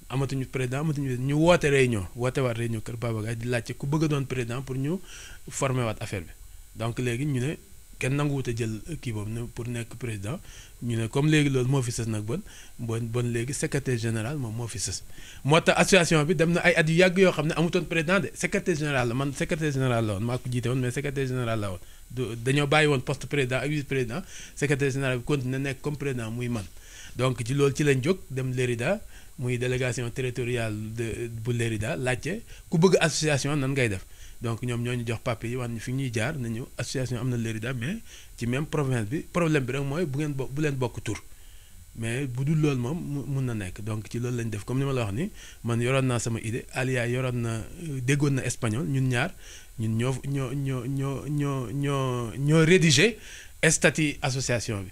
amatuñu président amatuñu ñu woote réunion Kër Baba Gaye di laajte ku bëgg a doon président pour ñu former waat affaire bi donc léegi ñu ne kenn nanguwut a jël kii boobu pour nekk président ñu ne comme léegi loolu moo fi sës nag bon léegi secrétaire général moom moo fi sës moo tax association bi dem na ay at yu yàgg yoo xam ne amutoon président de secrétaire général la man secrétaire général la woon maa ko jiite woon mais secrétaire général la woon dañoo bàyyi woon poste président ak vice président secrétaire général bi continué nekk comme président muy man donc ci loolu ci lañ jóg dem Lérida muy délégation territoriale bu Lérida laajte ku bëgg association nan ngay def donc ñoom ñoo ñu jox papier yi wax fi ñuy jaar nañu association am na Lérida mais ci même province bi problème bi rek mooy bu leen bokk tur mais bu dul loolu moom mun na nekk donc ci loolu lañ def comme ni ma la wax ni man yoroon naa sama idée Alia yoroon na déggoon na espagnol ñun ñaar ñun ñoo rédiger statut association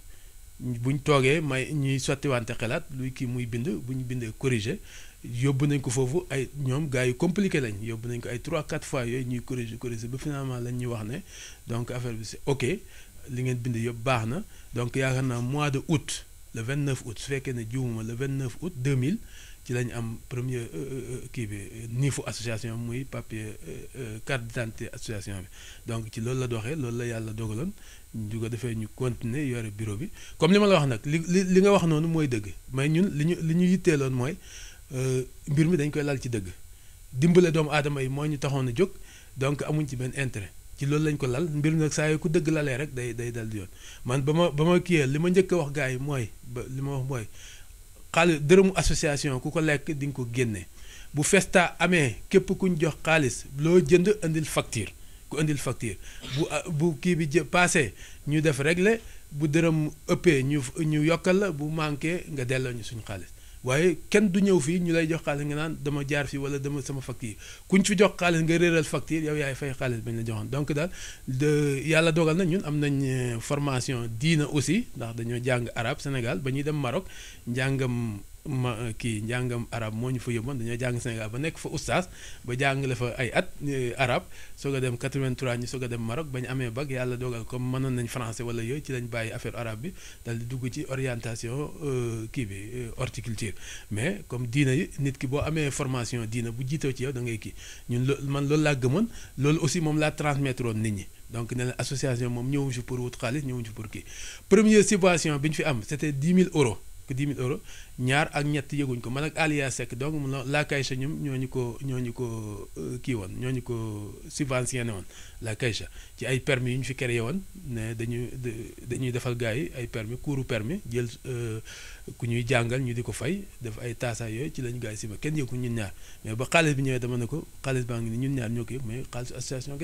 bi buñ toogee ñuy sottiwante xalaat luy kii muy bind bu ñu bindee corriger yóbbu nañ ko foofu ay ñoom gars yu compliqué lañ yóbbu nañ ko ay 3-4 fois yooyu ñuy corriger ba finalement lañ ñuy wax ne donc affaire bi c'est ok li ngeen bind yëpp baax na donc yaakaar naa mois de août le 29 août su fekkee ne juumuma le 29 août 2000 ci lañ am premier kii bi niifu association muy papier carte d'identité association bi donc ci loolu la doxee loolu la yàlla dogaloon ñu ko defee ñu continuer yore bureau bi comme li ma la wax nag li nga wax noonu mooy dëgg mais ñun li ñu yitteeloon mooy mbir mi dañ koy lal ci dëgg dimbale doomu aadama yi moo ñu taxoon a jóg donc amuñ ci benn intérêt ci loolu lañ ko lal mbir mi nag saa yu ku dëgg lalee rek day dal di yoon man ba ma kiyee li ma njëkk a wax gars yi mooy li ma wax mooy xaalis dërëmu association ku ko lekk di nga ko génne bu festa amee képp ku ñu jox xaalis loo jënd indil facture ku indil facture bu kii bi passé ñu def régler bu dërëm ëppee ñu yokkal la bu manqué nga delloo ñu suñu xaalis waaye kenn du ñëw fii ñu lay jox xaalis nga naan dama jaar fii wala dama sama facture kuñ fi jox xaalis nga réeral facture yow yaay fay xaalis bañ la joxoon donc daal yàlla dogal na ñun am nañ formation diina aussi ndax dañoo jàng arabe Sénégal ba ñuy dem Maroc njàngam arabe moo ñu fa yóbboon dañoo jàng Sénégal ba nekk fa oustaz ba jàngale fa ay at arabe soog a dem 83 ñu soog a dem Maroc ba ñu amee bac yàlla dogal comme mënoon nañ français wala yooyu ci lañ bàyyi affaire arabe bi dal di dugg ci orientation kii bi horticulture mais comme diina yi nit ki boo amee formation diina bu jiitoo ci yow da ngay kii ñun man loolu laa gëmoon loolu aussi moom laa transmettre woon nit ñi donc ne la association moom ñëwuñ fi pour wut xaalis ñëwuñ fi pour kii première subvention bi ñu fi am c'était 10 000 euros que 10 000 euros ñaar ak ñett yëguñ ko man ak Alia Seck donc la Caixa ñoom ñoo ñu ko kii woon ñoo ñu ko subventionné woon la Caixa ci ay permis yu ñu fi créé woon ne dañuy defal gars yi ay permis cours permis jël ku ñuy jàngal ñu di ko fay def ay taasaay yooyu ci lañu gars yi si kenn yëgu ñun ñaar mais ba xaalis bi ñëwee dama ne ko xaalis baa ngi ni ñun ñaar ñoo ko yëg mais xaalis association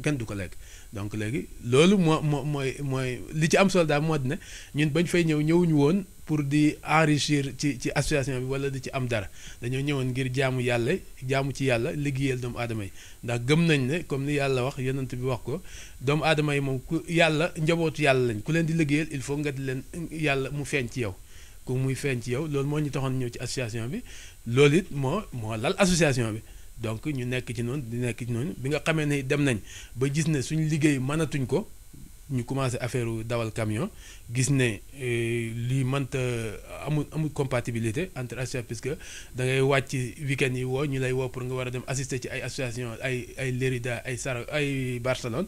kenn du ko lekk donc léegi loolu mooy li ci am solo daal moo di ne ñun bañ fay ñëwuñu woon pour di enrichir ci association bi wala di ci am dara dañoo ñëwoon ngir jaamu ci yàlla liggéeyal doomu aadama yi ndax gëm nañ ne comme ni yàlla wax yonent bi wax ko doomu aadama yi moom ku yàlla njabootu yàlla lañ ku leen di liggéeyal il faut nga di leen yàlla mu feeñ ci yow ku muy feeñ ci yow loolu moo ñu taxoon ñëw ci association bi loolu it moo lal association bi donc ñu nekk ci noonu bi nga xamee ne dem nañ ba gis ne suñu liggéey mënatuñ ko ñu commencé affaire dawal camion gis ne lii mënta amul compatibilité entre association puisque da ngay wàcc week-end yi woo ñu lay woo pour nga war a dem assister ci ay association ay Lérida ay ay Barcelone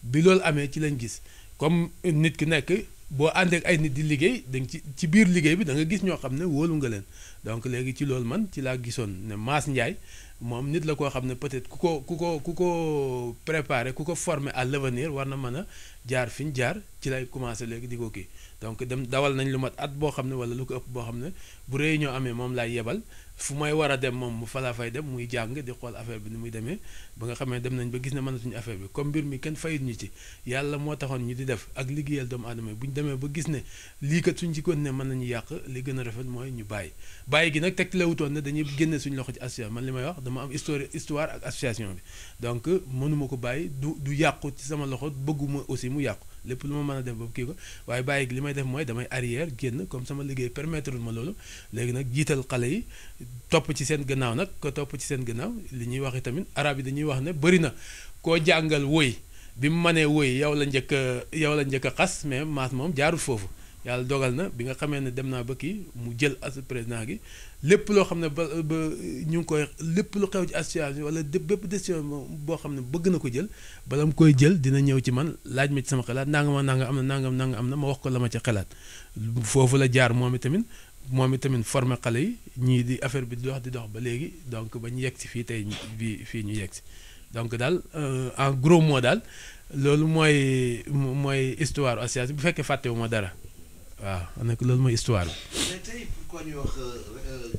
bi loolu amee ci lañ gis comme nit ki nekk boo àndee ak ay nit di liggéey da nga ci biir liggéey bi da nga gis ñoo xam ne wóolu nga leen donc léegi ci loolu man ci laa gisoon ne Mass Ndiaye moom nit la koo xam ne peut-être ku ko préparé ku ko formé à l'avenir war na mën a jaar fi ñu jaar ci lay commencé léegi di ko kii donc dem dawal nañ lu mat at boo xam ne wala lu ko ëpp boo xam ne bu réunion amee moom laay yebal fu may war a dem moom mu falaa fay dem muy jàng di xool affaire bi ni muy demee ba nga xamee dem nañ ba gis ne mënatuñu affaire bi comme mbir mi kenn fayit ñu ci yàlla moo taxoon ñu di def ak liggéeyal doomu aadama yi bu ñu demee ba gis ne lii kat suñ ci kon ne mën nañu yàq li gën a rafet mooy ñu bàyyi gi nag teg la wutoon ne dañuy génne suñu loxo ci association man li may wax dama am histoire ak association bi donc mënuma ko bàyyi du yàqu ci sama loxo bëgguma aussi mu yàqu lépp lu ma mën a def ba kii ko waaye bàyyi gi li may def mooy damay arrière génn comme sama liggéey permettre ma loolu léegi nag jiital xale yi topp ci seen gannaaw nag ko topp ci seen gannaaw li ñuy wax tamit arab yi dañuy wax ne bëri na koo jàngal woy bi mu mënee woy yow la njëkk a xas mais Mass moom jaarul foofu yàlla dogal na bi nga xamee ne dem naa ba kii mu jël as président gi lépp loo xam ne ba ñu ngi koy lépp lu xew ci association wala bépp décision boo xam ne bëgg na ko jël bala mu koy jël dina ñëw ci man laaj ma ci sama xalaat nangam am na nangam am na ma wax ko la ma ci xalaat foofu la jaar moom itamit formé xale yi ñii di affaire bi di dox ba léegi donc ba ñu yegg si fii tey fii ñu yegg si donc daal en gros mot daal loolu mooy histoire association bu fekkee fàttewu ma dara waaw nag loolu mooy histoire bi. mais tey pourquoi ñu wax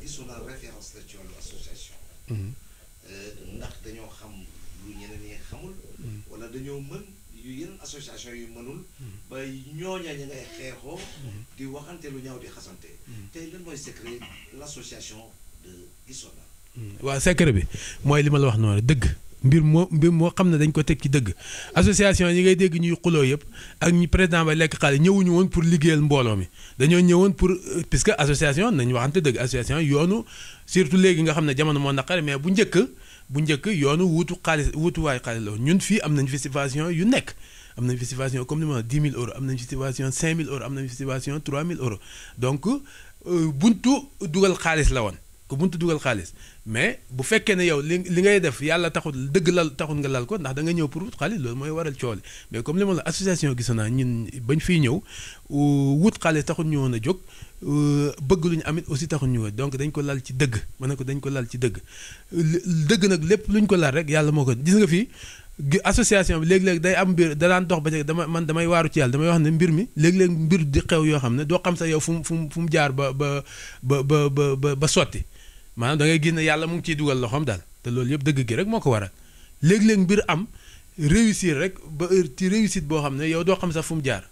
Gisonna référence la ci wàllu association. ndax dañoo xam lu ñeneen ñi xamul. wala dañoo mën yu yeneen association yu mënul. ba ñooña ña ngay xeexoo. di waxante lu ñaaw di xasante. tey lan mooy secret l'association de Gisonna. waaw secret bi mooy li ma la wax noonu dëgg. mbir moo xam ne dañ ko teg ci dëgg association yi ngay dégg ñuy xuloo yëpp ak ñi président ba lekk xaalis ñëwuñu woon pour liggéeyal mbooloo mi dañoo ñëwoon pour puisque association nañu waxante dëgg association yoonu surtout léegi nga xam ne jamono moo naqare mais bu njëkk yoonu wutuwaay xaalis la ñun fii am nañ fi subvention yu nekk am nañ fi subvention comme ni ma 10 000 euros am nañ fi subvention 5 000 euros am nañ fi subvention 3 000 euros donc buntu dugal xaalis la woon ko buntu dugal xaalis mais bu fekkee ne yow li ngay def yàlla taxul dëgg taxul nga lal ko ndax da nga ñëw pour wut xaalis loolu mooy waral coole mais comme li ma la association Gisonna ñun bañ fiy ñëw wut xaalis taxul ñu woon a jóg bëgg lu ñu amit aussi taxul ñu woon donc dañ ko lal ci dëgg ma ne ko dañ ko lal ci dëgg nag lépp lu ñu ko lal rek yàlla moo ko gis nga fii association bi léeg-léeg day am mbir da daan dox ba damay waaru ci yàlla damay wax ne mbir mi léeg-léeg mbir di xew yoo xam ne doo xam sax yow fu mu jaar ba sotti maanaam da ngay gis ne yàlla mu ngi ciy dugal loxoom daal te loolu yëpp dëgg gi rek moo ko waral léeg-léeg mbir am réussir rek ba ci réussite boo xam ne yow doo xam sax fu mu jaar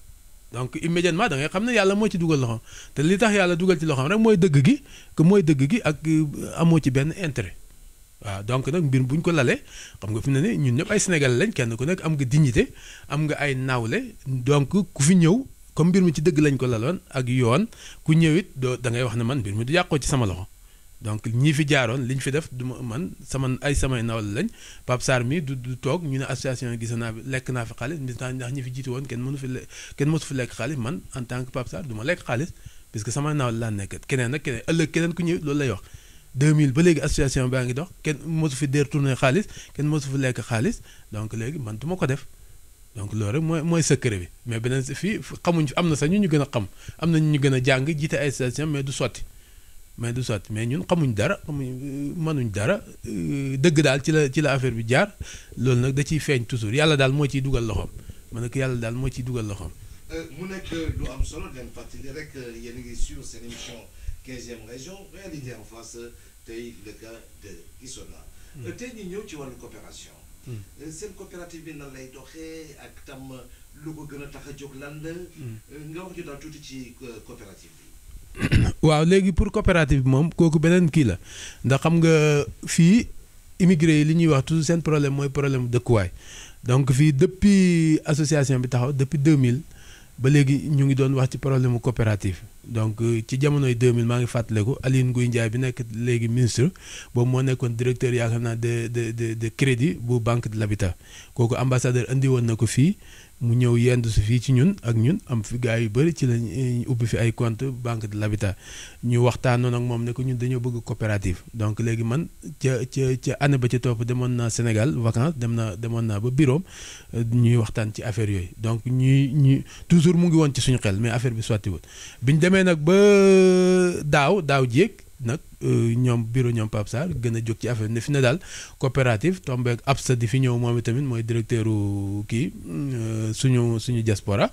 donc immédiatement da ngay xam ne yàlla moo ci dugal loxoom te li tax yàlla dugal ci loxoom rek mooy dëgg gi ak amoo ci benn intérêt waaw donc nag mbir bu ñu ko lalee xam nga fi mu ne nii ñun ñëpp ay Sénégalais lañ kenn ku nekk am nga dignité am nga ay nawle donc ku fi ñëw comme mbir mi ci dëgg lañ ko laloon ak yoon ku ñëwit da ngay wax ne man mbir mi du yàqoo ci sama loxo. donc ñii fi jaaroon li ñu fi def du ma man samay nawle lañ Pape Sarr mi du toog ñu ne association Gisonna bi lekk naa fi xaalis ndax ñi fi jiitu woon kenn mosu fi lekk xaalis man en tant que Pape Sarr du ma lekk xaalis parce que samay nawle laa nekk keneen ëllëg keneen ku ñëw loolu lay wax 2000 ba léegi association baa ngi dox kenn mosu fi détourné xaalis kenn mosu fi lekk xaalis donc léegi man du ma ko def donc loolu rek mooy secret bi mais beneen fii xamuñ am na sax ñu gën a xam am na ñu gën a jàng jiite ay association mais du sotti mais ñun xamuñ dara mënuñ dara dëgg daal ci la affaire bi jaar loolu nag da ciy feeñ toujours yàlla daal moo ciy dugal loxoom ma ne ko yàlla daal moo ciy dugal loxoom. mu nekk lu am solo leen fàttali rek yéen a ngi suivre seen émission 15e région réalisée en face tey le cas de Gisonna. tey ñu ñëw ci wàllu coopération. seen coopérative bi nan lay doxee ak tam lu ko gën a tax a jóg lan la. nga wax ñu daal tuuti ci coopérative bi. waaw léegi pour coopérative bi moom kooku beneen kii la ndax xam nga fii immigré yi li ñuy wax toujours seen problème mooy problème dëkkuwaay donc fii depuis association bi taxaw depuis 2000 ba léegi ñu ngi doon wax ci problème mu coopérative donc ci jamonoy 2000 maa ngi fàttaliku Aline Ngouille Ndiaye bi nekk léegi ministre boobu moo nekkoon directeur yaakaar naa de crédit bu banque de l'habitat kooku ambassadeur andi woon na ko fii mu ñëw yendu si fii ci ñun am fi gars yu bëri ci lañ ubbi fi ay compte banque de l'habitat ñu waxtaanoon ak moom ne ko ñun dañoo bëgg coopérative donc léegi man ca année ba ca topp demoon naa Sénégal vacances demoon naa ba bureau ñuy waxtaan ci affaire yooyu donc ñuy toujours mu ngi woon ci suñu xel mais affaire bi sottiwul biñ demee nag ba daaw jéeg nag ñoom bureau ñoom Pape Sarr gën a jóg ci affaire ne fi ne daal coopérative tombeek Absa di fi ñëw moom itamit mooy directeur kii suñu diaspora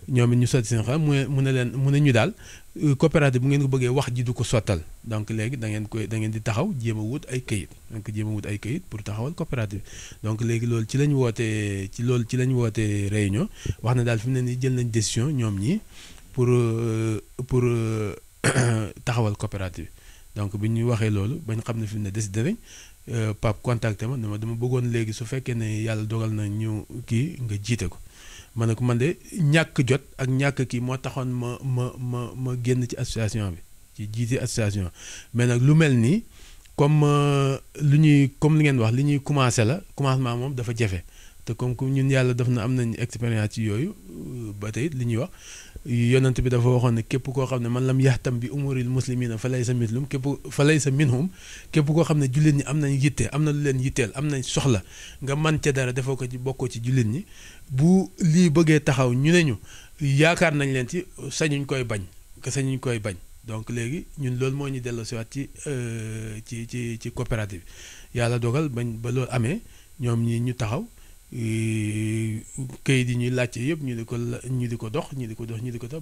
ñoom it ñu sotti seen xam mu ne ñu daal coopérative bu ngeen ko bëggee wax ji du ko sottal donc léegi da ngeen di taxaw jéem a wut ay këyit pour taxawal coopérative donc léegi loolu ci lañ wootee réunion wax na daal fi mu ne nii jël nañ décision ñoom ñi pour taxawal coopérative donc bi ñu waxee loolu bañ xam ne fi mu ne décidé nañ Pape contacté ma dama bëggoon léegi su fekkee ne yàlla dogal na ñu kii nga jiite ko ma ne ko man de ñàkk jot ak ñàkk kii moo taxoon ma génn ci association bi ci jiite association mais nag lu mel nii comme li ngeen wax li ñuy commencement moom dafa jafe te comme ñun yàlla def na am nañ expérience ci yooyu ba tey li ñuy wax yonent bi dafa waxoon ne képp koo xam ne man lam yaxtam bi umuril muslimina fa laysa minhum képp koo xam ne jullit ñi am nañ yitte am na lu leen yitteel am nañ soxla nga man ca dara defoo ko ci bokkoo ci jullit ñi bu lii bëggee taxaw ñu ne ñu yaakaar nañ leen ci sañuñ koy bañ donc léegi ñun loolu moo ñu delloo siwaat ci coopérative yàlla dogal ba loolu amee ñoom ñi ñu taxaw kayit yi ñuy laajte yëpp ñu di ko dox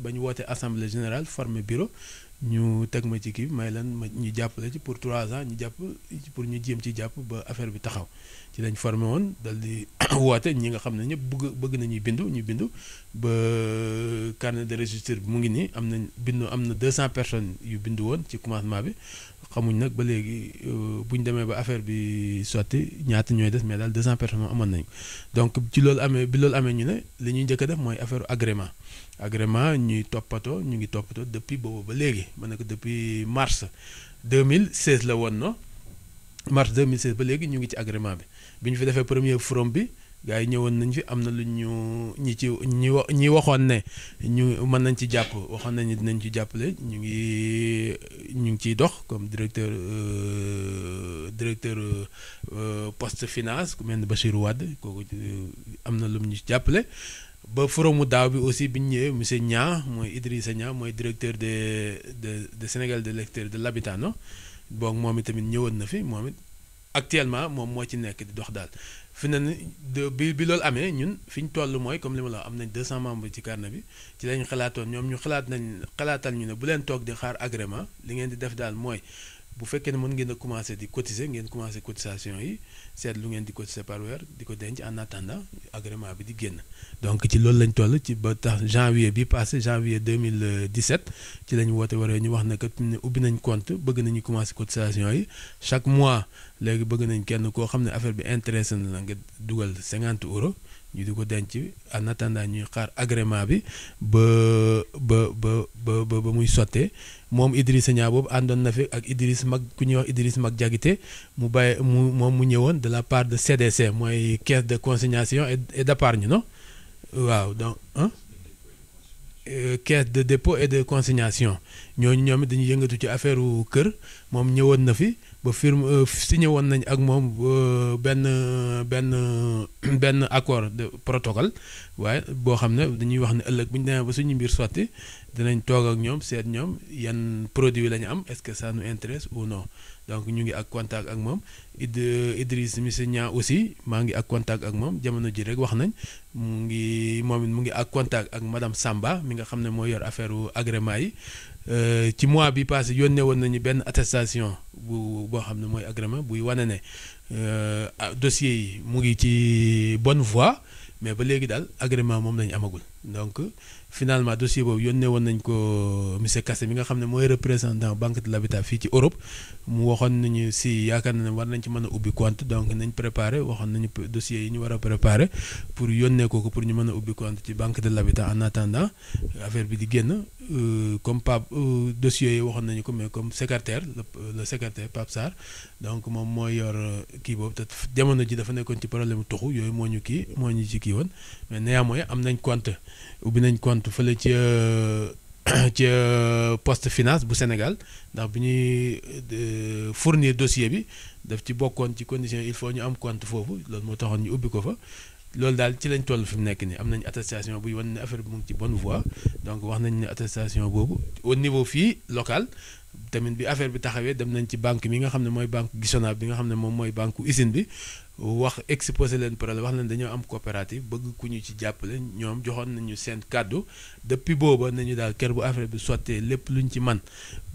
ba ñu wootee assemblée générale formé bureau ñu teg ma ci kii may lan ñu jàppale ci pour 3 ans pour ñu jéem ci jàpp ba affaire bi taxaw ci lañ formé woon dal di woote ñi nga xam ne ñëpp bëgg nañuy bindu ba carnet de registre bi mu ngi nii am na 200 personnes yu bindu woon ci commencement bi xamuñ nag ba léegi bu ñu demee ba affaire bi sotti ñaata ñooy des mais daal 200 personnes moom amoon nañu donc bi loolu amee ñu ne li ñuy njëkk a def mooy affaire agrément ñu ngi toppatoo depuis boobu ba léegi ma ne ko depuis mars 2016 la woon no mars 2016 ba léegi ñu ngi ci agrément bi ñu fi defee premier forum bi gars yi ñëwoon nañ fi am na lu ñi waxoon ne ñu mën nañ ci jàpp waxoon nañ ne dinañ ci jàppale ñu ngi ciy dox comme directeur poste finance ku mel ni Bachirou Wade kooku am na lu ñu ci jàppale ba forum mu daaw bi aussi bi ñu ñëwee monsieur Niang mooy Idrissa Niang mooy directeur de Sénégal de l'extérieur de l'habitat no bon moom itamit ñëwoon na fi moom it actuellement moom moo ci nekk di dox daal fi ne bi loolu amee ñun fi ñu toll mooy comme li ma la wax am nañ 200 membres ci carnet bi ci lañ xalaatoon ñoom ñu xalaatal ñu ne bu leen toog di xaar agrément li ngeen di def daal mooy bu fekkee ne mën ngeen a commencer di cotiser ngeen commencer cotisation yi seet lu ngeen di cotiser par weer di ko denc en attendant agrément bi di génn donc ci loolu lañ toll ci ba tax janvier 2017 ci lañ woote waree ñu wax ne que ubbi nañ compte bëgg nañu commencer cotisation yi chaque mois léegi bëgg nañ kenn koo xam ne affaire bi intéressé na la nga dugal 50 €. ñu di ko denc en attendant ñuy xaar agrément bi ba muy sottee moom Idrissa Niang boobu àndoon na fi ak ku ñuy wax Idriss Mag Diakité mu ñëwoon de la part de CDC mooy caisse de consignation et d'épargne non waaw donc caisse de dépôt et de consignation ñoom it dañuy yëngatu ci affaire kër moom ñëwoon na fi ba firme signé woon nañ ak moom benn accord de protocole waaye boo xam ne dañuy wax ne ëllëg bu ñu demee ba suñu mbir sotti dinañ toog ak ñoom seet ñoom yan produit la ñu am est-ce que ça nous intéresse ou non donc ñu ngi ak contact ak moom Idriss monsieur Niang aussi maa ngi ak contact ak moom jamono ji rek wax nañ mu ngi ak contact ak madame Samba mi nga xam ne moo yor affaire agrément yi ci mois bi passé yónnee woon nañu benn attestation boo xam ne mooy agrément buy wane ne dossier yi mu ngi ci bonne voie mais ba léegi daal agrément moom lañu amagul donc finalement dossier boobu yónnee woon nañ ko monsieur Kassé mi nga xam ne mooy représentant Banque de l'Habitat fii ci Europe mu waxoon nañu si yaakaar na ne war nañ ci mën a ubbi compte donc nañ préparé waxoon nañu dossiers yi ñu war a préparé pour yónnee ko pour ñu mën a ubbi compte ci Banque de l'Habitat en attendant affaire bi di génn comme Pape dossiers yi waxoon nañu ko mais comme secrétaire le secrétaire Pape Sarr donc moom mooy yor kii boobu te jamono ji dafa nekkoon ci problème tuxu yooyu moo ñu ci kii woon mais néanmoins am nañ compte ubbi nañ compte fële ci poste finance bu Sénégal ndax bi ñuy fournir dossier bi daf ci bokkoon ci condition il faut ñu am compte foofu loolu moo taxoon ñu ubbi ko fa loolu daal ci lañ toll fi mu nekk nii am nañ attestation buy wan ne affaire bi mu ngi ci bonne voie donc wax nañ ne attestation boobu au niveau fii local tamit bi affaire bi taxawee dem nañ ci banque mi nga xam ne mooy banque Gisona bi nga xam ne moom mooy banque usine bi wax exposé leen problème wax leen dañoo am coopérative bëgg ku ñu ci jàppale ñoom joxoon nañu seen kàddu depuis booba nañu daal kër bu affaire bi sottee lépp luñ ci man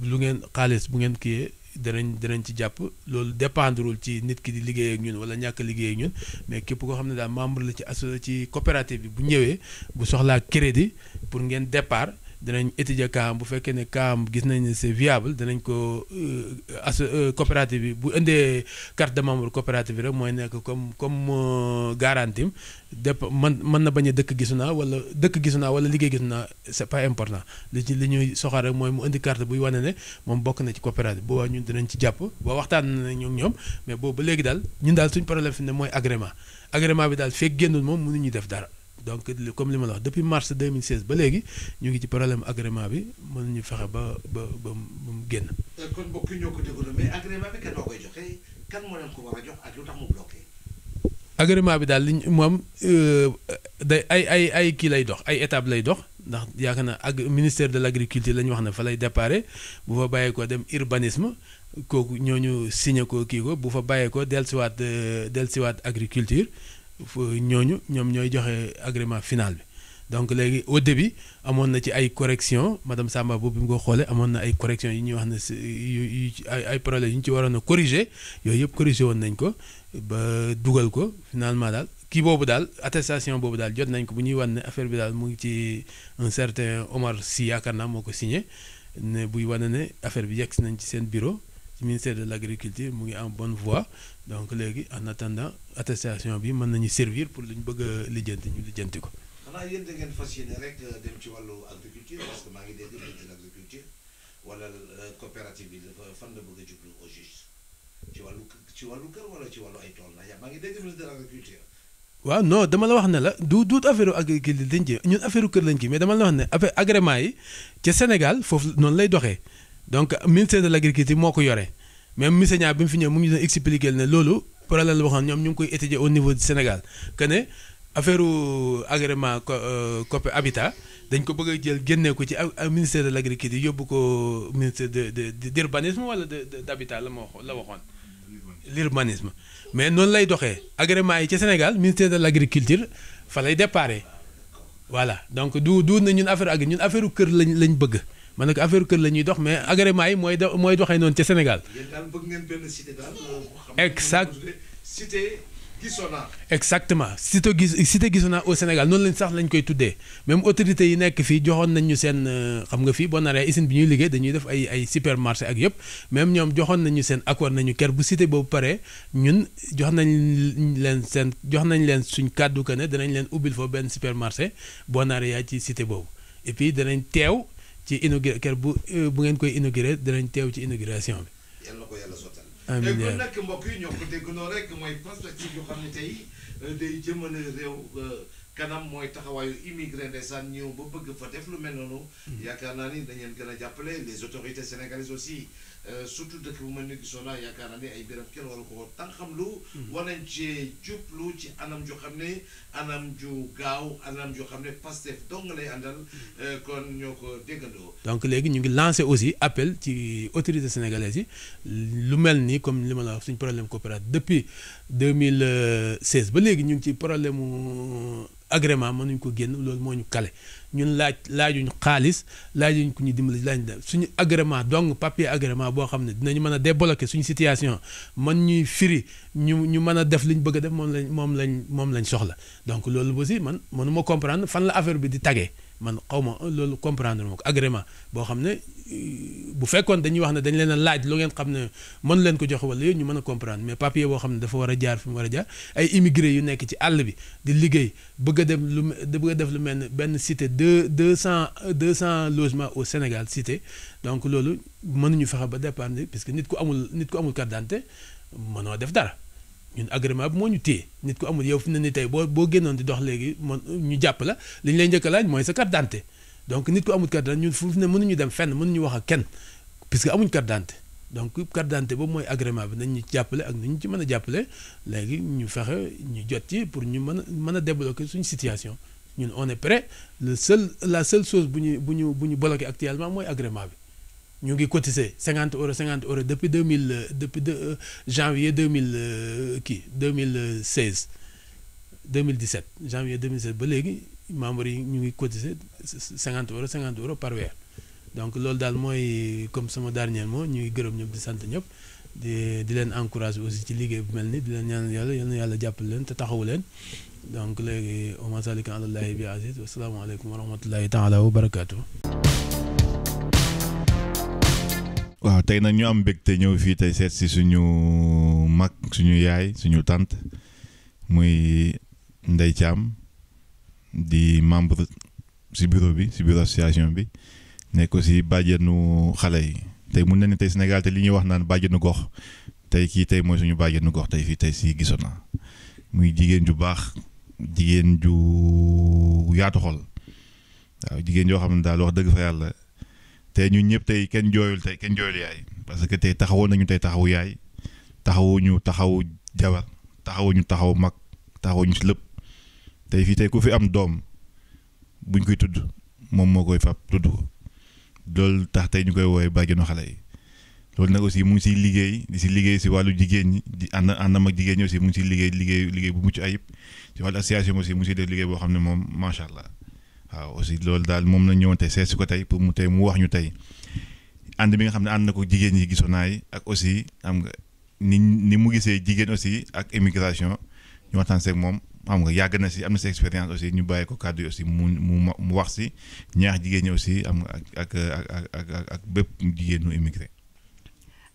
lu ngeen xaalis bu ngeen kiyee danañ ci jàpp loolu dépendrul ci nit ki di liggéey ak ñun wala ñàkk liggéey ak ñun mais képp koo xam ne daal membre la ci coopérative bi bu ñëwee bu soxlaa crédit pour ngeen départ danañ étudier kaam bu fekkee ne kaam gis nañ ne c'est viable danañ ko coopérative bi bu indee carte de membre coopérative bi rek mooy nekk comme garantie mën na bañ a dëkk Gisuna wala liggéey Gisuna c'est pas important li ñuy soxal rek mooy mu indi carte buy wane ne moom bokk na ci coopérative boobaa ñun dinañ ci jàpp ba waxtaan nañ ñoom mais boobu ba léegi daal ñun daal suñ problème fi ne mooy agrément bi daal fekk génnul moom mënuñu def dara. donc comme li ma la wax depuis mars 2016 ba léegi ñu ngi ci problème agrément bi mënuñu fexe ba mu génn. kon mbokk yi ñoo ko déglu mais agrément bi kan moo koy joxe kan moo leen ko war a jox ak lu tax mu bloqué. agrément bi daal liñ moom day ay kii lay dox ay étapes lay dox ndax yaakaar na ministère de l'agriculture la ñu wax ne fa lay déparé bu fa bàyyee ko dem urbanisme kooku ñooñu signé ko kii ko bu fa bàyyee ko dellusiwaat agriculture. ñoom ñooy joxe agrément final bi donc léegi au début amoon na ci ay correction madame Samba boobu bi mu ko xoolee amoon na ay correction yi ñuy wax ne ay problèmes yi ñu ci waroon a corriger yooyu yëpp corriger woon nañ ko ba dugal ko finalement daal kii boobu daal attestation boobu daal jot nañ ko bu ñuy wan ne affaire bi daal mu ngi ci un certain Omar Sy yaakaar naa moo ko signé ne buy wane ne affaire bi yegg si nañ ci seen bureau ministère de l'agriculture mu ngi en bonne voie donc léegi en attendant attestation bi mën nañu servir pour lu ñu bëgg a lijjanti ñu lijjanti ko. xanaa yéen da ngeen fas yéene rek dem ci wàllu agriculture parce que maa ngi dégg ministère de l'agriculture wala coopérative bi dafa fan la bëgg a jublu au juste ci wàllu kër wala ci wàllu ay tool na maa ngi dégg ministère de l'agriculture. waaw non dama la wax ne la du affaire agriculture dañ ci ñun affaire kër lañ ci mais dama la wax ne affaire agrément yi ca Sénégal foofu noonu lay doxee. donc ministère de l'agriculture moo ko yore même monsieur Niang bi mu fi ñëw mu ngi doon expliquer ne loolu problème la waxoon ñoom ñu ngi koy étudier au niveau du Sénégal que ne affaire agrément habitat dañ ko bëgg a jël génnee ko ci ministère de l'agriculture yóbbu ko ministère d'urbanisme wala d'habitat la waxoon l'urbanisme mais noonu lay doxee agrément yi ci Sénégal ministère de l'agriculture fa lay déparé voilà donc du na ñun affaire kër lañ bëgg. man nag affaire kër la ñuy dox mais agrément yi mooy doxee noonu ca Sénégal. yéen daal bëgg ngeen benn cité daal. cité Gisona. exactement cité Gisona au Sénégal noonu lañ koy tuddee même autorités yi nekk fii joxoon nañ ñu seen xam nga fii boo naree usine bi ñuy liggéey dañuy def ay supermarché ak yëpp même ñoom joxoon nañu seen accord nañu kër bu cité boobu paree ñun jox nañ leen suñ kàddu que ne danañ leen ubbil foofu benn supermarché boo naree yaa ci cité boobu et puis danañ teew. ci inauguré kër bu ngeen koy inauguré danañ teew ci inauguration bi. yal na ko yàlla sottal. amiin kon nag mbokk yi ñoo ko déggandoo rek mooy perspective yoo xam ne tey day jëmale réew kanam mooy taxawaayu immigré ndeysaan ñëw ba bëgg fa def lu mel noonu. yaakaar naa ni dañ leen gën a jàppale les autorités sénégalaises aussi surtout dëkk bu mel ni Gisona yaakaar naa ni ay biram kenn waru ko tan xam lu. war nañ cee jublu ci anam joo xam ne anam ju gaaw anam joo xam ne Pastef dong lay àndal kon ñoo ko déggandoo. donc léegi ñu ngi lancé aussi appel ci autorités sénégalaises yi lu mel ni comme li ma la wax suñ problème coopérative depuis 2016 ba léegi ñu ngi ci problème mu agrément mënuñ ko génn loolu moo ñu kale ñun laajuñ xaalis laajuñ ku ñu dimbali laaj suñu agrément donc papier agrément boo xam ne dinañu mën a débloquer suñu situation man ñuy firi ñu mën a def li ñu bëgg a def moom lañ soxla donc loolu aussi man mënuma comprendre fan la affaire bi di tagee man xaw ma loolu comprendre ma ko agrément boo xam ne bu fekkoon dañuy wax ne dañ leen a laaj lu ngeen xam ne mën leen ko joxe wala yooyu ñu mën a comprendre mais papier boo xam ne dafa war a jaar fi mu war a jaar ay immigré yu nekk ci àll bi di liggéey bëgg a def lu mel ne benn cité deux cent logements au Sénégal cité donc loolu mënuñu fexe ba dépendre parce que nit ku amul carte d'identité mënoo def dara ñun agrément bi moo ñu téye nit ku amul yow fi ne ni tey boo génnoon di dox léegi ñu jàpp la li ñu lay njëkk a laaj mooy sa carte d'identité donc nit ku amul carte d'identité ñun foofu ne mënuñu dem fenn mënuñu wax ak kenn puisque amuñ carte d'identité donc carte d'identité boobu mooy agrément bi nañ ñu jàppale ak ni ñu ci mën a jàppale léegi ñu fexe ñu jot ci pour ñu mën a débloquer suñu situation ñun on est prêt la seule chose bu ñu bloqué actuellement mooy agrément bi ñu ngi cotiser 50 € depuis janvier 2016 2017 janvier 2017 ba léegi membres yi ñu ngi cotiser 50 € par weer donc loolu daal mooy comme sama dernier mot ñu ngi gërëm ñëpp di sant ñëpp di leen encourager aussi ci liggéey bu mel ni di leen ñaan yàlla yal na yàlla jàppale leen te taxawu leen donc léegi wa maa zaalika alaa llaahi bi aziiz wa salaamu aleykum wa rahmatullahi taala wa barakaatu. waaw tey nag ñu am mbégte ñëw fii tey seet si suñu mag suñu yaay suñu tante muy Ndeye Thiam di membre si bureau association bi nekk aussi bàjjenu xale yi tey mun na ne tey Sénégal te li ñuy wax naan bàjjenu gox tey kii tey mooy suñu bàjjenu gox tey fii tey si Gisona muy jigéen ju baax jigéen ju yaatu xol waaw jigéen joo xam ne daal wax dëgg fa yàlla tey ñun ñëpp tey kenn jooyul yaay parce que tey taxawoon nañu tey taxawu yaay taxawu jabar taxawu mag taxawuñu si lépp tey fii tey ku fi am doom buñ koy tudd moom moo koy fab tudd ko loolu tax tey ñu koy woowee bàjjenu xale yi loolu nag aussi mu ngi siy liggéey si wàllu jigéen ñi di àndam ak jigéen ñi aussi mu ngi siy liggéey bu mucc ayib si wàllu association aussi mu ngi siy def liggéey boo xam ne moom macha allah. waaw aussi loolu daal moom la ñëwoon tey seet si ko tey pour mu wax ñu tey ànd bi nga xam ne ànd na ko jigéen ñi Gisona yi ak aussi xam nga ni mu gisee jigéen aussi ak immigration ñu waxtaan seeg moom xam nga yàgg na si am na si expérience aussi ñu bàyyi ko kàddu yi aussi mu wax si ñaax jigéen ñi aussi am nga ak bépp jigéenu immigré.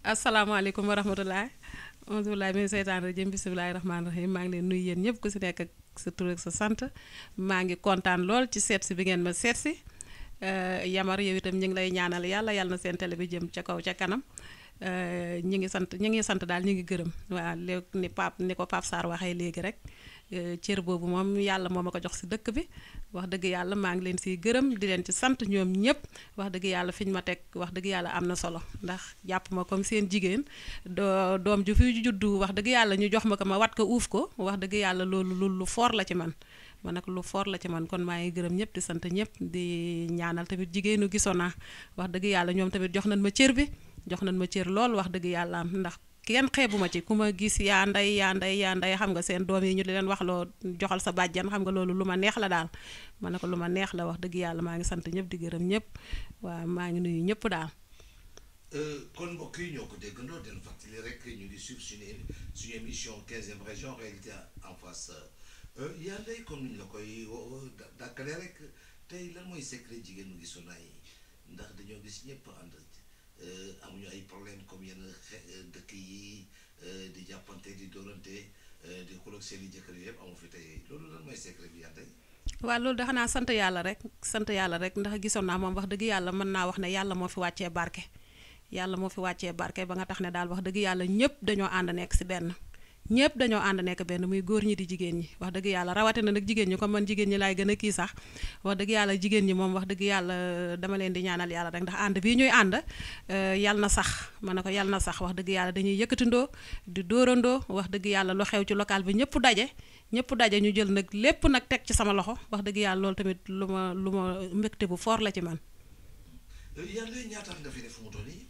asalaamaaleykum wa rahmatulah. auzu billaahi mina seytaani rajiim bismillaahi rahmaani rahiim maa ngi leen nuyu yéen ñëpp ku si nekk ak sa tur ak sa sant maa ngi kontaan lool ci seet si bi ngeen ma seet si Yamar yow itam ñu ngi lay ñaanal yàlla na seen télé bi jëm ca kaw ca kanam ñi ngi sant daal ñu ngi gërëm waaw léegi ni ko Pape Sarr waxee léegi rek cër boobu moom yàlla moo ma ko jox si dëkk bi wax dëgg yàlla maa ngi leen siy gërëm di leen ci sant ñoom ñëpp wax dëgg yàlla fi ñu ma teg wax dëgg yàlla am na solo ndax jàpp ma comme seen jigéen doom ju fi juddu wax dëgg yàlla ñu jox ma ko ma wat ko uuf ko wax dëgg yàlla loolu lu fort la ci man nag lu fort la ci man kon maa ngi gërëm ñëpp di sant ñëpp di ñaanal tamit jigéenu Gisona wax dëgg yàlla ñoom tamit jox nañ ma cër bi jox nañ ma cër lool wax dëgg yàlla am ndax kenn xeebuma ci ku ma gis yaa nday xam nga seen doom yi ñu di leen wax loo joxal sa bàjjan xam nga loolu lu ma neex la daal ma ne ko lu ma neex la wax dëgg yàlla maa ngi sant ñëpp di gërëm ñëpp waaw maa ngi nuyu ñëpp daal. kon mbokk yi ñoo ko déggandoo den fàttali rek ñu ngi suivre suñu émission 15e région réalité en face yaa nday comme ni ñu la koy dàkkale rek tey lan mooy secret jigéenu Gisona yi ndax dañoo gis ñëpp ànd amuñu ay problème comme yenn dëkk yi di jàppante di dóorante di xuloog seen i jëkkër yëpp amu fi tey loolu lan mooy secret bi yaa tey. waaw loolu de xanaa sant yàlla rek ndax Gisona moom wax dëgg yàlla mën naa wax ne yàlla moo fi wàccee barke ba nga tax ne daal wax dëgg yàlla ñëpp dañoo ànd nekk si benn ñëpp dañoo ànd nekk benn muy góor ñi di jigéen ñi wax dëgg yàlla rawatina nag jigéen ñi comme man jigéen ñi laay gën a kii sax wax dëgg yàlla jigéen ñi moom wax dëgg yàlla dama leen di ñaanal yàlla rek ndax ànd bii ñuy ànd yàlla na sax ma ne ko yàlla na sax wax dëgg yàlla dañuy yëkkatindoo di dóorandoo wax dëgg yàlla lu xew ci local bi ñëpp daje ñu jël nag lépp nag teg ci sama loxo wax dëgg yàlla loolu tamit lu ma mbégte bu fort la ci man. yàlla ñaata nga fi def fu mu toll nii.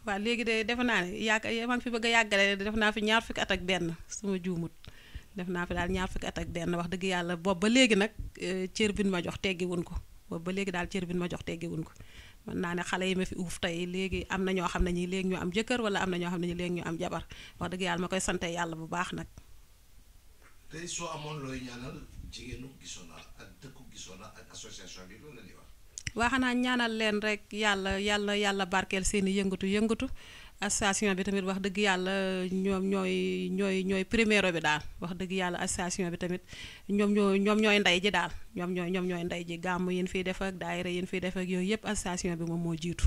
waaw léegi de defe naa ne maa ngi fi bëgg a yàggale def naa fi 2 fukki at ak benn suma juumut def naa fi daal 2 fukki at ak benn wax dëgg yàlla boobu ba léegi nag cër bi ma jox teggi wuñ ko boobu ba léegi daal cër bi ma jox teggiwuñ ko mën naa ne xale yi ma fi uuf tey léegi am na ñoo xam ne ñi léegi ñu am jëkkër wala am na ñoo xam ne ñi léegi ñu am jabar wax dëgg yàlla ma koy sante yàlla bu baax nag. tey soo amoon looy ñaanal jigéenu Gisona ak dëkku Gisona ak association bi loolu la ñuy wax. waa xanaa ñaanal leen rek yàlla barkeel seeni yëngatu association bi tamit wax dëgg yàlla ñoom ñooy primero bi daal wax dëgg yàlla association bi tamit ñoom ñooy ndey ji daal ñoom ñooy ndey ji gàmm yéen fiy def ak daayira yéen fiy def ak yooyu yëpp association bi moom moo jiitu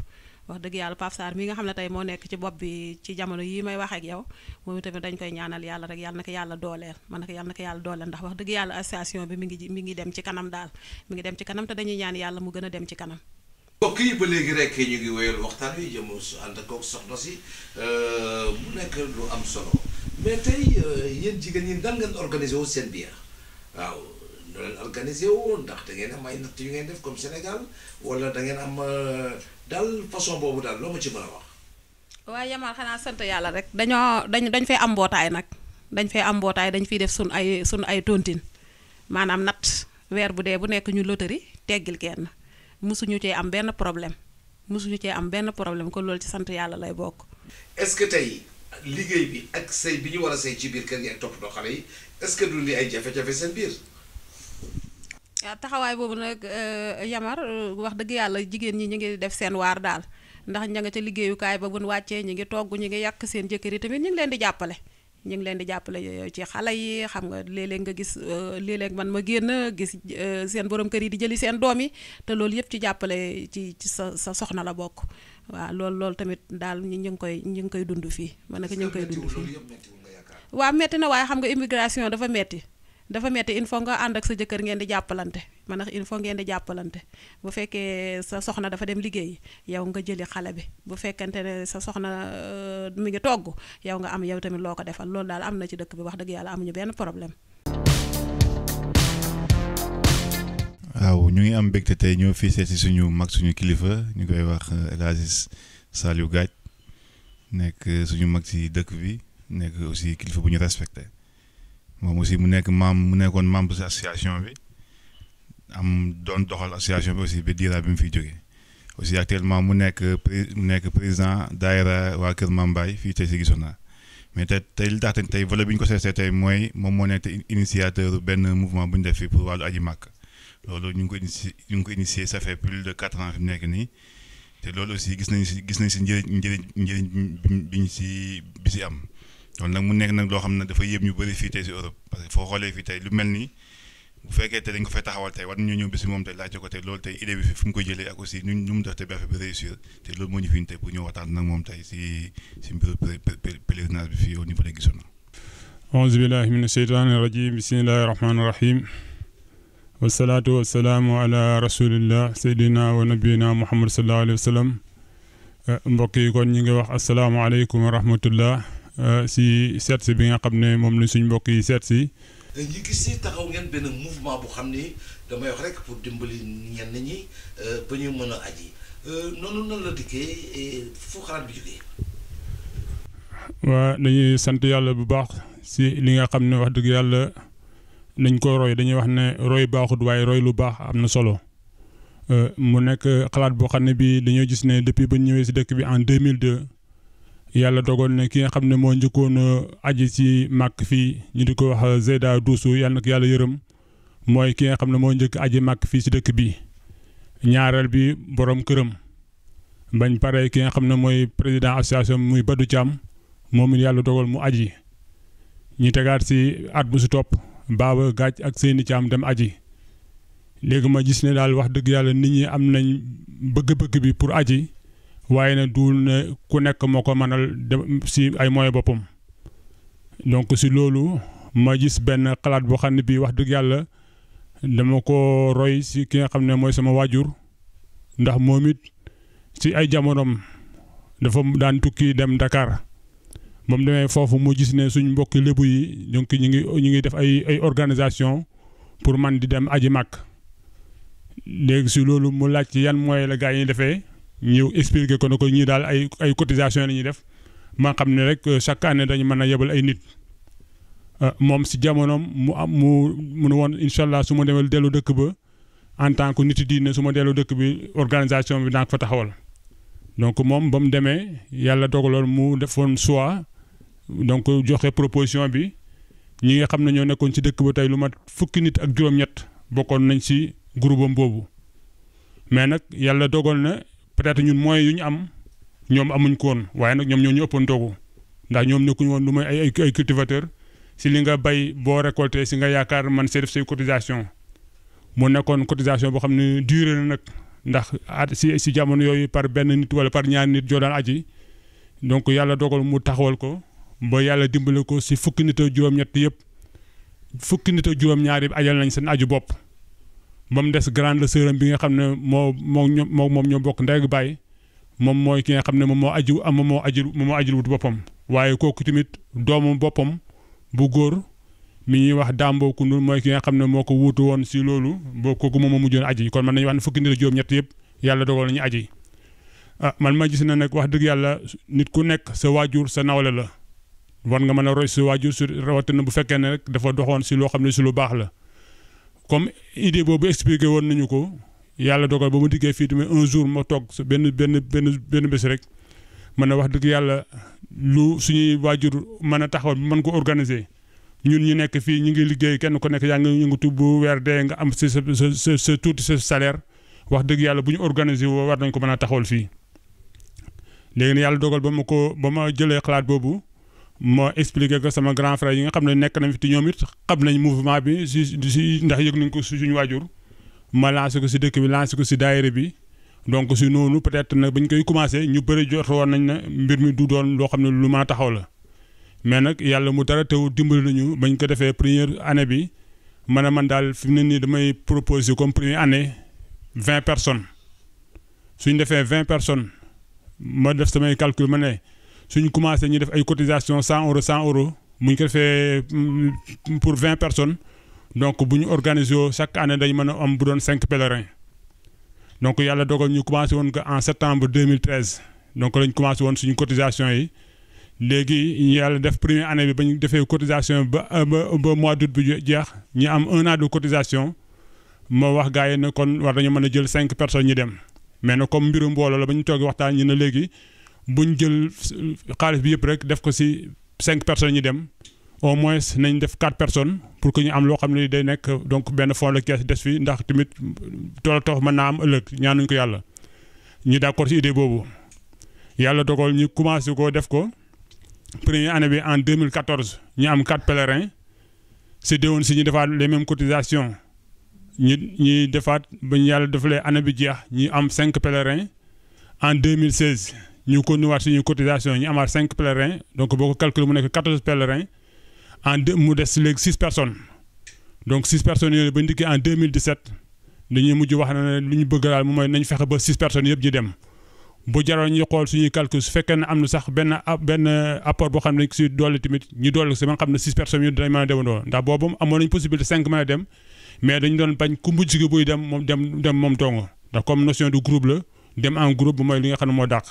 wax dëgg yàlla Pape Sarr mi nga xam ne tey moo nekk ci bopp bi ci jamono yi may wax ak yow moom tamit dañ koy ñaanal yàlla rek yàlla na ko yàlla dooleel man nag yàlla na ko yàlla dooleel ndax wax dëgg yàlla association bi mi ngi dem ci kanam daal mi ngi dem ci kanam te dañuy ñaan yàlla mu gën a dem ci kanam. mbokk yi ba léegi rek ñu ngi wéyal waxtaan wi jëm ànd ak soxna si mu nekk lu am solo mais tey yéen jigéen ñi nan ngeen organisé wu seen biir waaw nu leen organisé wu ndax da ngeen am ay natt yu ngeen def comme Sénégal wala da ngeen am daal façon boobu daal loo ma ci mën a wax. waaye Yamar xanaa sant yàlla rek dañ fay am mbootaay nag dañ fiy def sun ay tontine maanaam natt weer bu dee bu nekk ñu loterie teggil kenn. musuñu cee am benn problème kon loolu ci sant yàlla lay bokk. est-ce que tey liggéey bi ak sëy bi ñu war a sëy ci biir kër gi ak toppatoo xale yi est-ce que du li ay jafe-jafe seen biir. waaw taxawaay boobu nag Yamar wax dëgg yàlla jigéen ñi ñu ngi def seen waar daal ndax ña nga ca liggéeyukaay ba buñ wàccee ñu ngi togg ñu ngi yàq seen jëkkër yi tamit ñu ngi leen di jàppale ci xale yi xam nga léeg-léeg nga gis léeg-léeg man ma génn gis seen borom kër yi di jëli seen doom yi te loolu yëpp ci jàppale ci sa soxna la bokk waaw loolu tamit daal ñu ngi koy dund fii man nag ñu ngi koy dund fii waaw metti na waaye xam nga immigration dafa metti il faut nga ànd ak sa jëkkër ngeen di jàppalante man nag il faut ngeen di jàppalante bu fekkee sa soxna dafa dem liggéey yow nga jëli xale bi bu fekkente ne sa soxna mi ngi togg yow nga am yow tamit loo ko defal loolu daal am na ci dëkk bi wax dëgg yàlla amuñu benn problème. waaw ñu ngi am mbégte tey ñoo fii seet si suñu mag suñu kilifa ñu koy wax El Hadj Saliou Gadj nekk suñu mag si dëkk bi nekk aussi kilifa bu ñu respecté. moom aussi mu nekkoon membre si association bi doon doxal association bi aussi ba diira bi mu fiy jógee aussi actuellement mu nekk président daayira waa Kër Mambaay fii tey si Gisona mais tey li tax tey volet bi ñu ko seetee tey mooy moom moo nekk initiateur benn mouvement bu ñu def fii pour wàllu aji màkk loolu ñu ngi ko initié ça fait plus de 4 ans fi mu nekk nii te loolu aussi gis nañ si njëriñ bi si am. loolu nag mu nekk nag loo xam ne dafa yëb ñu bëri fii tey si Europe parce que foo xoolee fii tey lu mel nii bu fekkee te dañ ko fay taxawal tey war nañoo ñëw bi si moom tey laajte ko tey loolu tey idée bi fi mu ko jëlee ak aussi nu mu def tey ba affaire bi réussir te loolu moo ñu fi tey pour ñu waxtaan nag moom tey si mbiru pèlerinage bi fii au niveau de Gisona. auzu billahi mina sheytaani rajim bismillahi rahmaani rahim wasalaatu wasalaamu ala rasulillah sayyidina wa nabiyina muhammad sallallahu alayhi wa sallam mbokk yi kon ñu ngi wax asalaamaaleykum wa rahmatullah si seet si bi nga xam ne moom la suñ mbokk yi seet si. ñu gis si taxaw ngeen benn mouvement bu xam ni damay wax rek pour dimbali ñenn ñi ba ñu mën a aji noonu nan la dikkee fu xalaat bi jógee. waa dañuy sant yàlla bu baax si li nga xam ne wax dëgg yàlla nañ ko roy dañuy wax ne roy baaxut waaye roy lu baax am na solo mu nekk xalaat boo xam ne bii dañoo gis ne depuis ba ñëwee si dëkk bi en 2002. yàlla dogal ne ki nga xam ne moo njëkkoon aji ci màkk fii ñu di ko wax Zeyda Duusu yàlla na ko yàlla yërëm mooy ki nga xam ne moo njëkk aji màkk fii ci dëkk bi ñaareel bi borom këram bañ pare ki nga xam ne mooy président association muy Badou Thiam moom it yàlla dogal mu aji ñu tegaat ci at bu ci topp Baba Gadj ak Seyni Thiam dem aji léegi ma gis ne daal wax dëgg yàlla nit ñi am nañ bëgg-bëgg bi pour aji waaye nag duul ne ku nekk moo ko mënal si ay moyens boppam donc si loolu ma gis benn xalaat boo xam ne bii wax dëgg yàlla dama ko roy si ki nga xam ne mooy sama waajur ndax moom it si ay jamonoom dafa daan tukki dem Dakar ba mu demee foofu mu gis ne suñ mbokki lébu yi donc ñu ngi def ay organisation pour man di dem aji màkk léegi si loolu mu laaj ci yan moyens la gaa yi defee. ñu expliqué ko ne ko ñii daal ay cotisation la ñuy def maa xam ne rek chaque année dañu mën a yebal ay nit moom si jamonoom mu ne woon incha allah su ma demee dellu dëkk ba en tant que nit diine su ma delloo dëkk bi organisation bi naa ko fa taxawal donc moom ba mu demee yàlla dogaloon mu defoon choix donc joxe proposition bi ñi nga xam ne ñoo nekkoon ci dëkk ba tey lu mat fukki nit ak juróom-ñett bokkoon nañ ci groupe am boobu mais nag yàlla dogal na peut-être ñun moyens yu ñu am ñoom amuñ ko woon waaye nag ñoom ñoo ñu ëppoon dogu ndax ñoom nekkuñu woon lu may ay cultivateur si li nga bay boo récolté si nga yaakaar man see def say cotisation mu nekkoon cotisation boo xam ne duré na nag ndax si jamono yooyu par benn nit wala par ñaari nit joo daan aji donc yàlla dogal mu taxawal ko ba yàlla dimbale ko si fukki nit ak juróom-ñett yëpp fukki nit ak juróom-ñaar yëpp ajal nañ seen aju bopp ba mu des grande sœur bi nga xam ne moom ñoo bokk ndey ak baay moom mooy ki nga xam ne moom moo ajul wut boppam waaye kooku tamit doomu boppam bu góor mi ñuy wax Dambo Koundoul mooy ki nga xam ne moo ko wuutu woon si loolu boo kooku moom moo mujjoon aji kon man nañu wax ne fukki nit ak juróom-ñett yëpp yàlla dogal nañu aji man ma gis na nag wax dëgg yàlla nit ku nekk sa waajur sa nawle la war nga mën a roy sa waajur su rawatina bu fekkee ne rek dafa doxoon si loo xam ne si lu baax la comme idée boobu expliqué woon nañu ko yàlla dogal ba mu diggee fii tamit un jour ma toog benn bés rek mën a wax dëgg yàlla lu suñuy waajur mën a taxawal mën ko organiser ñun ñu nekk fii ñu ngi liggéey kenn ku nekk yaa ngi yëngatu bu weer dee nga am sa tuuti sa salaire wax dëgg yàlla bu ñu organiser woo war nañ ko mën a taxawal fii léegi ne yàlla dogal ba ma jëlee xalaat boobu ma expliqué ko sama grand frère yi nga xam ne nekk nañ fi te ñoom it xam nañ mouvement bi si ndax yëg nañ ko si suñu waajur ma lancé ko si dëkk bi lancé ko si daayira bi donc si noonu peut-être nag bañ koy commencé ñu bëri jot woon nañ ne mbir mi du doon loo xam ne lu mën a taxaw la mais nag yàlla mu dara teew dimbali nañu bañ ko defee première année bi man daal fi mu ne nii damay proposer comme première année 20 personnes suñ defee 20 personnes ma def samay calcul ma ne suñ commencé ñu def ay cotisation 100 € mu ñu ko defee pour 20 personnes donc bu ñu organisé chaque année dañ mën a am bu doon 5 pèlerins donc yàlla dogal ñu commencé woon ko en septembre 2013 donc lañ commencé woon suñu cotisation yi léegi yàlla def première année bi ba ñu defee cotisation ba mois d'août bi jeex ñu am 1 an de cotisation ma wax gars yi ne kon war nañu mën a jël 5 personnes ñi dem mais nag comme mbiru mbooloo la ba ñu toog waxtaan ñu ne léegi buñ jël xaalis bi yëpp rek def ko si 5 personnes ñi dem au moins nañ def 4 personnes pour que ñu am loo xam ne day nekk donc benn fond de caisse des fi ndax tamit tool mën naa am ëllëg ñaanuñ ko yàlla ñu d'accord si idée boobu yàlla dogal ñu commencé ko def ko première année bi en 2014 ñu am 4 pèlerins si déwoon si ñu defaat les mêmes cotisations ñuy defaat ba ñu yàlla defalee année bi jeex ñu am 5 pèlerins en 2016 ñu ko nuwaat suñu cotisation ñu amaat 5 pèlerins donc boo ko calculé mu nekk 14 pèlerins mu des léegi 6 personnes donc 6 personnes yooyu ba ndikkee en 2017 dañuy mujj wax ne lu ñu bëgg daal mooy nañ fexe ba 6 personnes yëpp ñu dem bu jaroon ñu xool suñuy calcul su fekkee ne am na sax benn apport boo xam ne si dolli tamit ñu dolli si ba nga xam ne 6 personnes yu dañ mën a demandoo ndax boobu amoon nañ possibilité 5 mën a dem mais dañu doon bañ ku mujj gi buy dem moom tongo ndax comme notion de groupe la dem en groupe bu mooy li nga xam ne moo dàq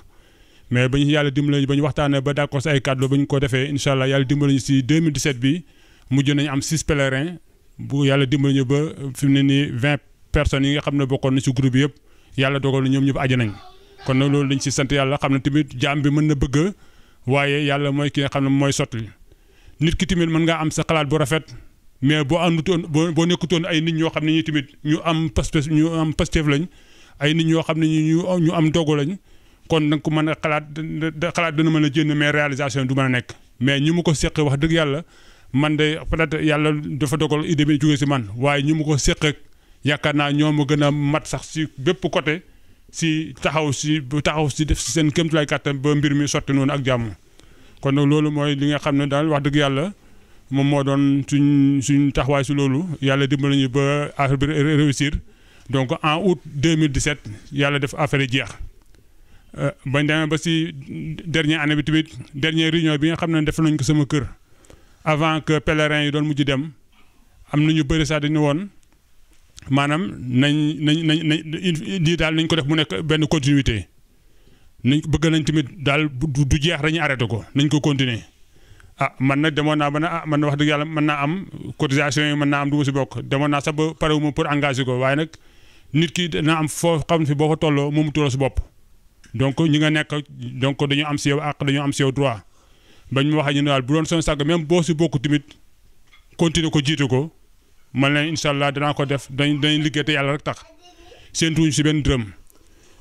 mais ba ñu yàlla dimbali ba ñu waxtaanee ba d'accord si ay kàddu ba ñu ko defee incha allah yàlla dimbali ñu si 2017 bi mujj nañu am 6 pèlerins bu yàlla dimbali ñu ba fi mu ne nii 20 personnes yi nga xam ne bokkoon na si groupe bi yëpp yàlla dogal na ñoom ñëpp aji nañ kon nag loolu dañ si sant yàlla xam ne tamit jaam bi mën na bëgg waaye yàlla mooy ki nga xam ne mooy sotti nit ki tamit mën ngaa am sa xalaat bu rafet mais boo àndutoon boo nekkutoon ay nit ñoo xam ne ñi tamit ñu am Pastef lañ ay nit ñoo xam ne ñu am dogu lañ kon nag ko mën a xalaat dana mën a jënd mais réalisation du mën a nekk mais ñu mu ko seq wax dëgg yàlla man de peut-être yàlla dafa dogal idée bi jógee si man waaye ñu mu ko seq yaakaar naa ñoo ma gën a mat sax si bépp côté si taxaw si def si seen kéemtulaay kàttan ba mbir mi sotti noonu ak jàmm kon nag loolu mooy li nga xam ne daal wax dëgg yàlla moom moo doon suñ taxawaay si loolu yàlla dimbali ñu ba affaire bi réussir donc en août 2017 yàlla def affaire yi jeex bañ demee ba si dernière année bi tamit dernière réunion bi nga xam ne def nañ ko sama kër avant que pèlerins yi doon mujj dem am na ñu bëri sax dañu woon maanaam nañ lii daal nañ ko def mu nekk benn continuité nañ bëgg nañ tamit daal du jeex dañuy arrêté ko nañ ko continuer man nag demoon naa ba ne man wax dëgg yàlla mën naa am cotisation yi mën naa am du ma si bokk demoon naa sax ba parewuma pour engager ko waaye nag nit ki dana am foo xam fi boo fa tolloo moomu tolloo si bopp donc ñi nga nekk donc dañu am si yow ak dañu am si yow droit bañ ma waxee ñu ne daal bu doon son sàgg même boo si bokk tamit continuer ko jiite ko man leen incha allah danaa ko def dañ liggéey te yàlla rek tax séentuwuñ si benn dërëm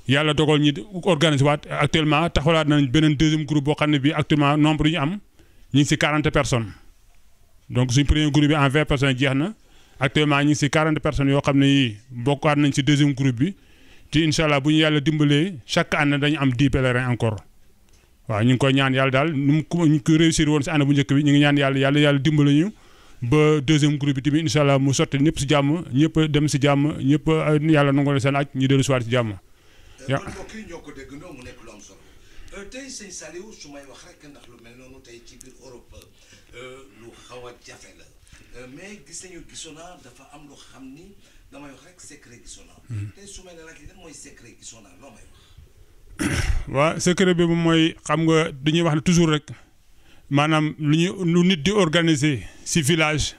yàlla dogal ñi organiser waat actuellement taxawalaat nañ beneen deuxième groupe boo xam ne bii actuellement nombre yi ñu am ñu ngi si 40 personnes donc suñ premier groupe bi en 20 personnes jeex na actuellement ñu ngi si 40 personnes yoo xam ne yii bokkaat nañ si deuxième groupe bi te incha allah bu ñu yàlla dimbalee chaque année dañu am 10 pèlerins encore waaw ñu ngi koy ñaan yàlla daal nu mu ko réussir woon si année bu njëkk bi ñu ngi ñaan yàlla dimbale ñu ba deuxième groupe bi tamit incha allah mu sotti ñëpp si jàmm ñëpp dem si jàmm ñëpp yàlla nangu seen aj ñu dellu si waat si jàmm. kon mbokk yi ñoo ko déggandoo mu nekk lu am solo tey sëñ Saliou su may wax rek ndax lu mel noonu tey ci biir Europe lu xaw a jafe la mais gis nañu Gisona dafa am lu xam ni damay wax rek secret Gisona. tey su may ne rek lan mooy secret Gisona loo may wax. waaw secret bi mooy xam nga dañuy wax ne toujours rek maanaam lu nit di organiser si village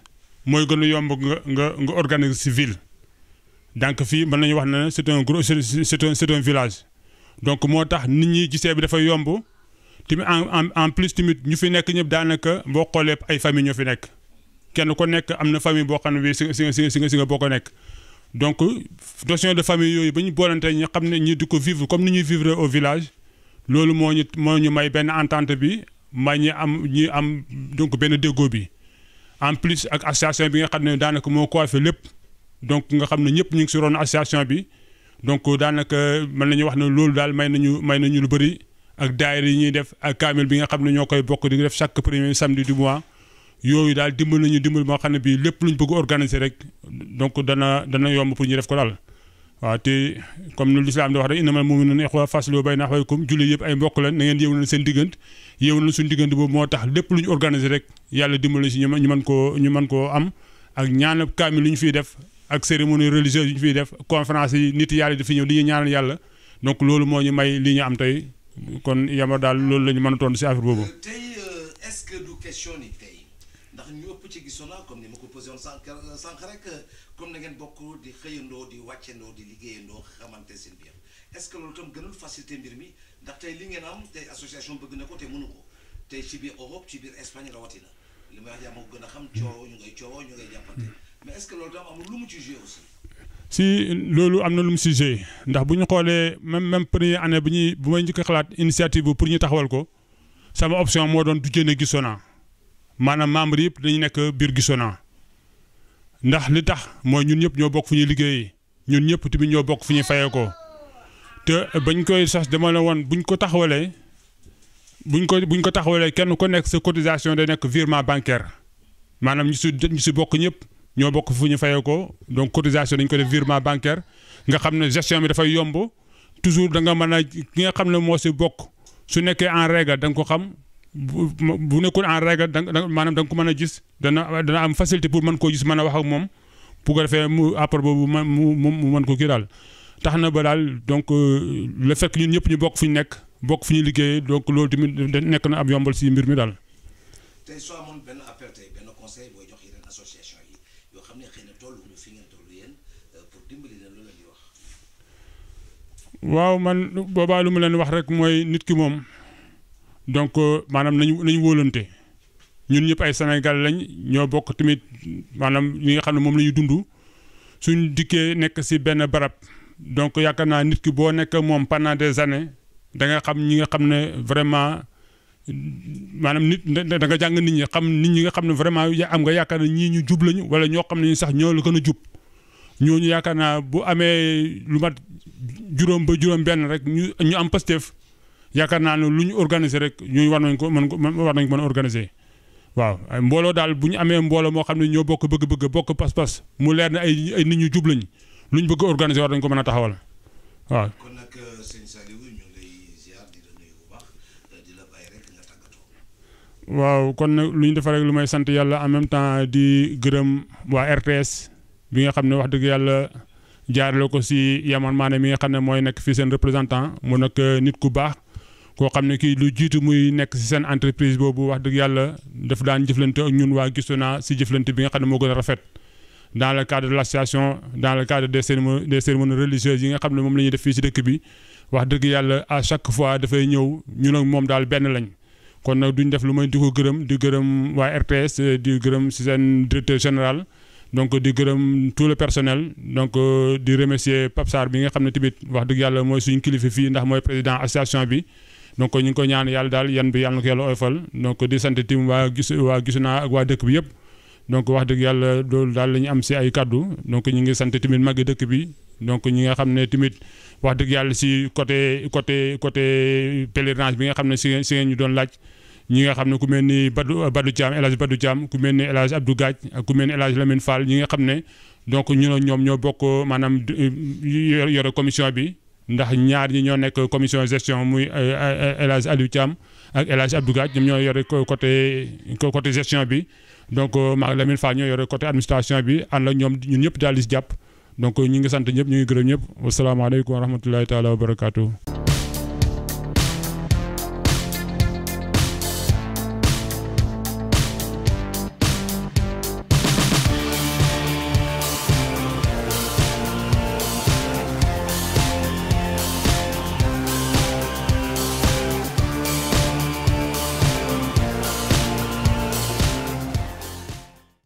mooy gën a yomb nga organiser si ville. donc fii mën nañu wax ne c'est un gros c'est un village donc moo tax nit ñi gisee bi dafay yomb tamit en plus tamit ñu fi nekk ñëpp daanaka boo xoolee ay famille ñoo fi nekk kenn ko nekk am na famille boo xam ne bii si nga boo ko nekk donc notion de famille yooyu ba ñu boolante ñu xam ne ñi di ko vivre comme ni ñuy vivre au village loolu moo ñu may benn entente bi may ñi am donc benn déggoo bi en plus ak association bi nga xam ne daanaka moo coiffé lépp. donc nga xam ne ñëpp ñu ngi si ron association bi donc daanaka mën nañu wax ne loolu daal may nañu lu bëri ak daayira yi ñuy def ak kaamil bi nga xam ne ñoo koy bokk di def chaque premier samedi du mois yooyu daal dimbal moo xam ne bii lépp lu ñu bëgg organiser rek donc dana yomb pour ñu def ko daal waaw te comme nu lislaam di wax rek innamal mu'minuuna ixwa faslihu bayna axawaykum julli yëpp ay mbokk la na ngeen yéew na seen diggante yéew na suñu diggante boobu moo tax lépp lu ñu organiser rek yàlla dimbali si ñu mën koo am ak ñaan kaamil lu ñu fiy def ak cérémonie religieuse yi ñu fiy def conférence yi nit yàlla di fi ñëw di ñu ñaanal yàlla donc loolu moo ñu may li ñu am tey kon yama daal loolu la ñu mën a tontu si affaire boobu. tey est-ce que du question ni tey ndax ñu ëpp ci Gisona comme ni ma ko posé woon sànq rek comme na ngeen bokk di xëyandoo di wàccandoo di liggéeyandoo xamante seen biir est-ce que loolu tam gënul facilité mbir mi ndax tey li ngeen am tey association bëgg na ko te mënu ko tey ci biir Europe ci biir Espagne rawatina li may wax yaa ma ko gën a xam coow ñu ngay jàppante. mais est-ce que loolu tam amul lu mu ci joué aussi. si loolu am na lu mu si joué ndax bu ñu xoolee même première année bu may njëkk a xalaat initiative bi pour ñu taxawal ko sama option moo doon du génne Gisona maanaam membre yëpp dañu nekk biir Gisona ndax li tax mooy ñun ñëpp ñoo bokk fu ñuy liggéeyee ñun ñëpp tamit ñoo bokk fu ñuy fayee ko te bañ koy sas dama la woon buñ ko taxawalee kenn ko nekk sa cotisation day nekk virement bancaire maanaam ñu si bokk ñëpp. ñoo bokk fu ñu fayee ko donc cotisation dañ ko def virement bancaire nga xam ne gestion bi dafay yomb toujours da nga mën a ki nga xam ne moo si bokk su nekkee en règle da nga ko xam bu nekkul en règle maanaam da nga ko mën a gis dana am facilité pour mën koo gis mën a wax ak moom pour ko defee mu après boobu mu mën ko kii daal tax na ba daal donc le fait que ñun ñëpp ñu bokk fu ñu nekk bokk fu ñu liggéeyee donc loolu tamit nekk na ab yombal si mbir mi daal. tey soo amoon benn appel tey benn conseil booy jox yeneen association yi yoo xam ne xëy na tollu ñu fi ngeen tollu yéen pour dimbali leen lu leen di wax. waaw man boobaa lu mu leen wax rek mooy nit ki moom donc maanaam nañu wóolante ñun ñëpp ay Sénégal lañ ñoo bokk tamit maanaam li nga xam ne moom la ñu dund suñ dikkee nekk si benn barab donc yaakaar naa nit ki boo nekk moom pendant des années da nga xam ñi nga xam ne vraiment maanaam nit da nga jàng nit ñi nga xam ne vraiment am nga yaakaar ne ñii ñu jub lañu wala ñoo xam ne sax ñoo la gën a jub ñooñu yaakaar naa bu amee lu mat juróom ba juróom benn rek ñu am Pastef yaakaar naa ne lu ñu organiser rek ñooñu war nañ ko mën a organiser waaw mbooloo daal bu ñu amee mbooloo moo xam ne ñoo bokk bëgg-bëgg bokk pas-pas mu leer ne ay nit ñu jub lañ lu ñu bëgg organiser war nañ ko mën a taxawal waaw. kon nag sëñ Saliou ñu ngi lay ziar di la nuyu bu baax di la bàyyi rek nga tàggatoo. waaw kon nag lu ñu def rek lu may sant yàlla en même temps di gërëm waa RTS bi nga xam ne wax dëgg yàlla jaarale ko si Yaman Mané mi nga xam ne mooy nekk fii seen représentant mu nag nit ku baax. koo xam ne kii lu jiitu muy nekk si seen entreprise boobu wax dëgg yàlla daf daan jëflante ak ñun waa Gisona si jëflante bi nga xam ne moo gën a rafet dans le cadre de l'association dans le cadre des cérémonies religieuses yi nga xam ne moom la ñuy def fii ci dëkk bi wax dëgg yàlla à chaque fois dafay ñëw ñun ak moom daal benn lañ kon nag duñ def lu may di ko gërëm di gërëm waa RTS di gërëm si seen directeur général donc di gërëm tout le personnel donc di remercier Pape Sarr bi nga xam ne tamit wax dëgg yàlla mooy suñu kilifa fii ndax mooy président association bi donc ñu ngi ko ñaan yàlla daal yan bi yàlla na ko yàlla oyofal donc di sant tim waa Gisuna ak waa dëkk bi yëpp donc wax dëgg yàlla loolu daal la ñu am si ay kaddu donc ñu ngi sant tamit magi dëkk bi donc ñi nga xam ne tamit wax dëgg yàlla si côté pèlerinage bi nga xam ne si ngeen ñu doon laaj ñi nga xam ne ku mel ni Badou Thiam El Hadj Badou Thiam ku mel ni El Hadj Abdou Gadj ak ku mel ni El Hadj Lamine Fall ñi nga xam ne donc ñoom ñoo bokk maanaam yore commission bi ndax ñaar ñi ñoo nekk commission gestion muy El Hadj Aliou Thiam ak El Hadj Abdou Gadj ñoom ñoo yore côté gestion bi donc maag Lamine Fall ñoo yore côté administration bi ànd ak ñoom ñun ñëpp daal di si jàpp donc ñu ngi sant ñëpp ñu ngi gërëm ñëpp wasalaamaaleykum wa rahmatullahi taala wa barakaatu.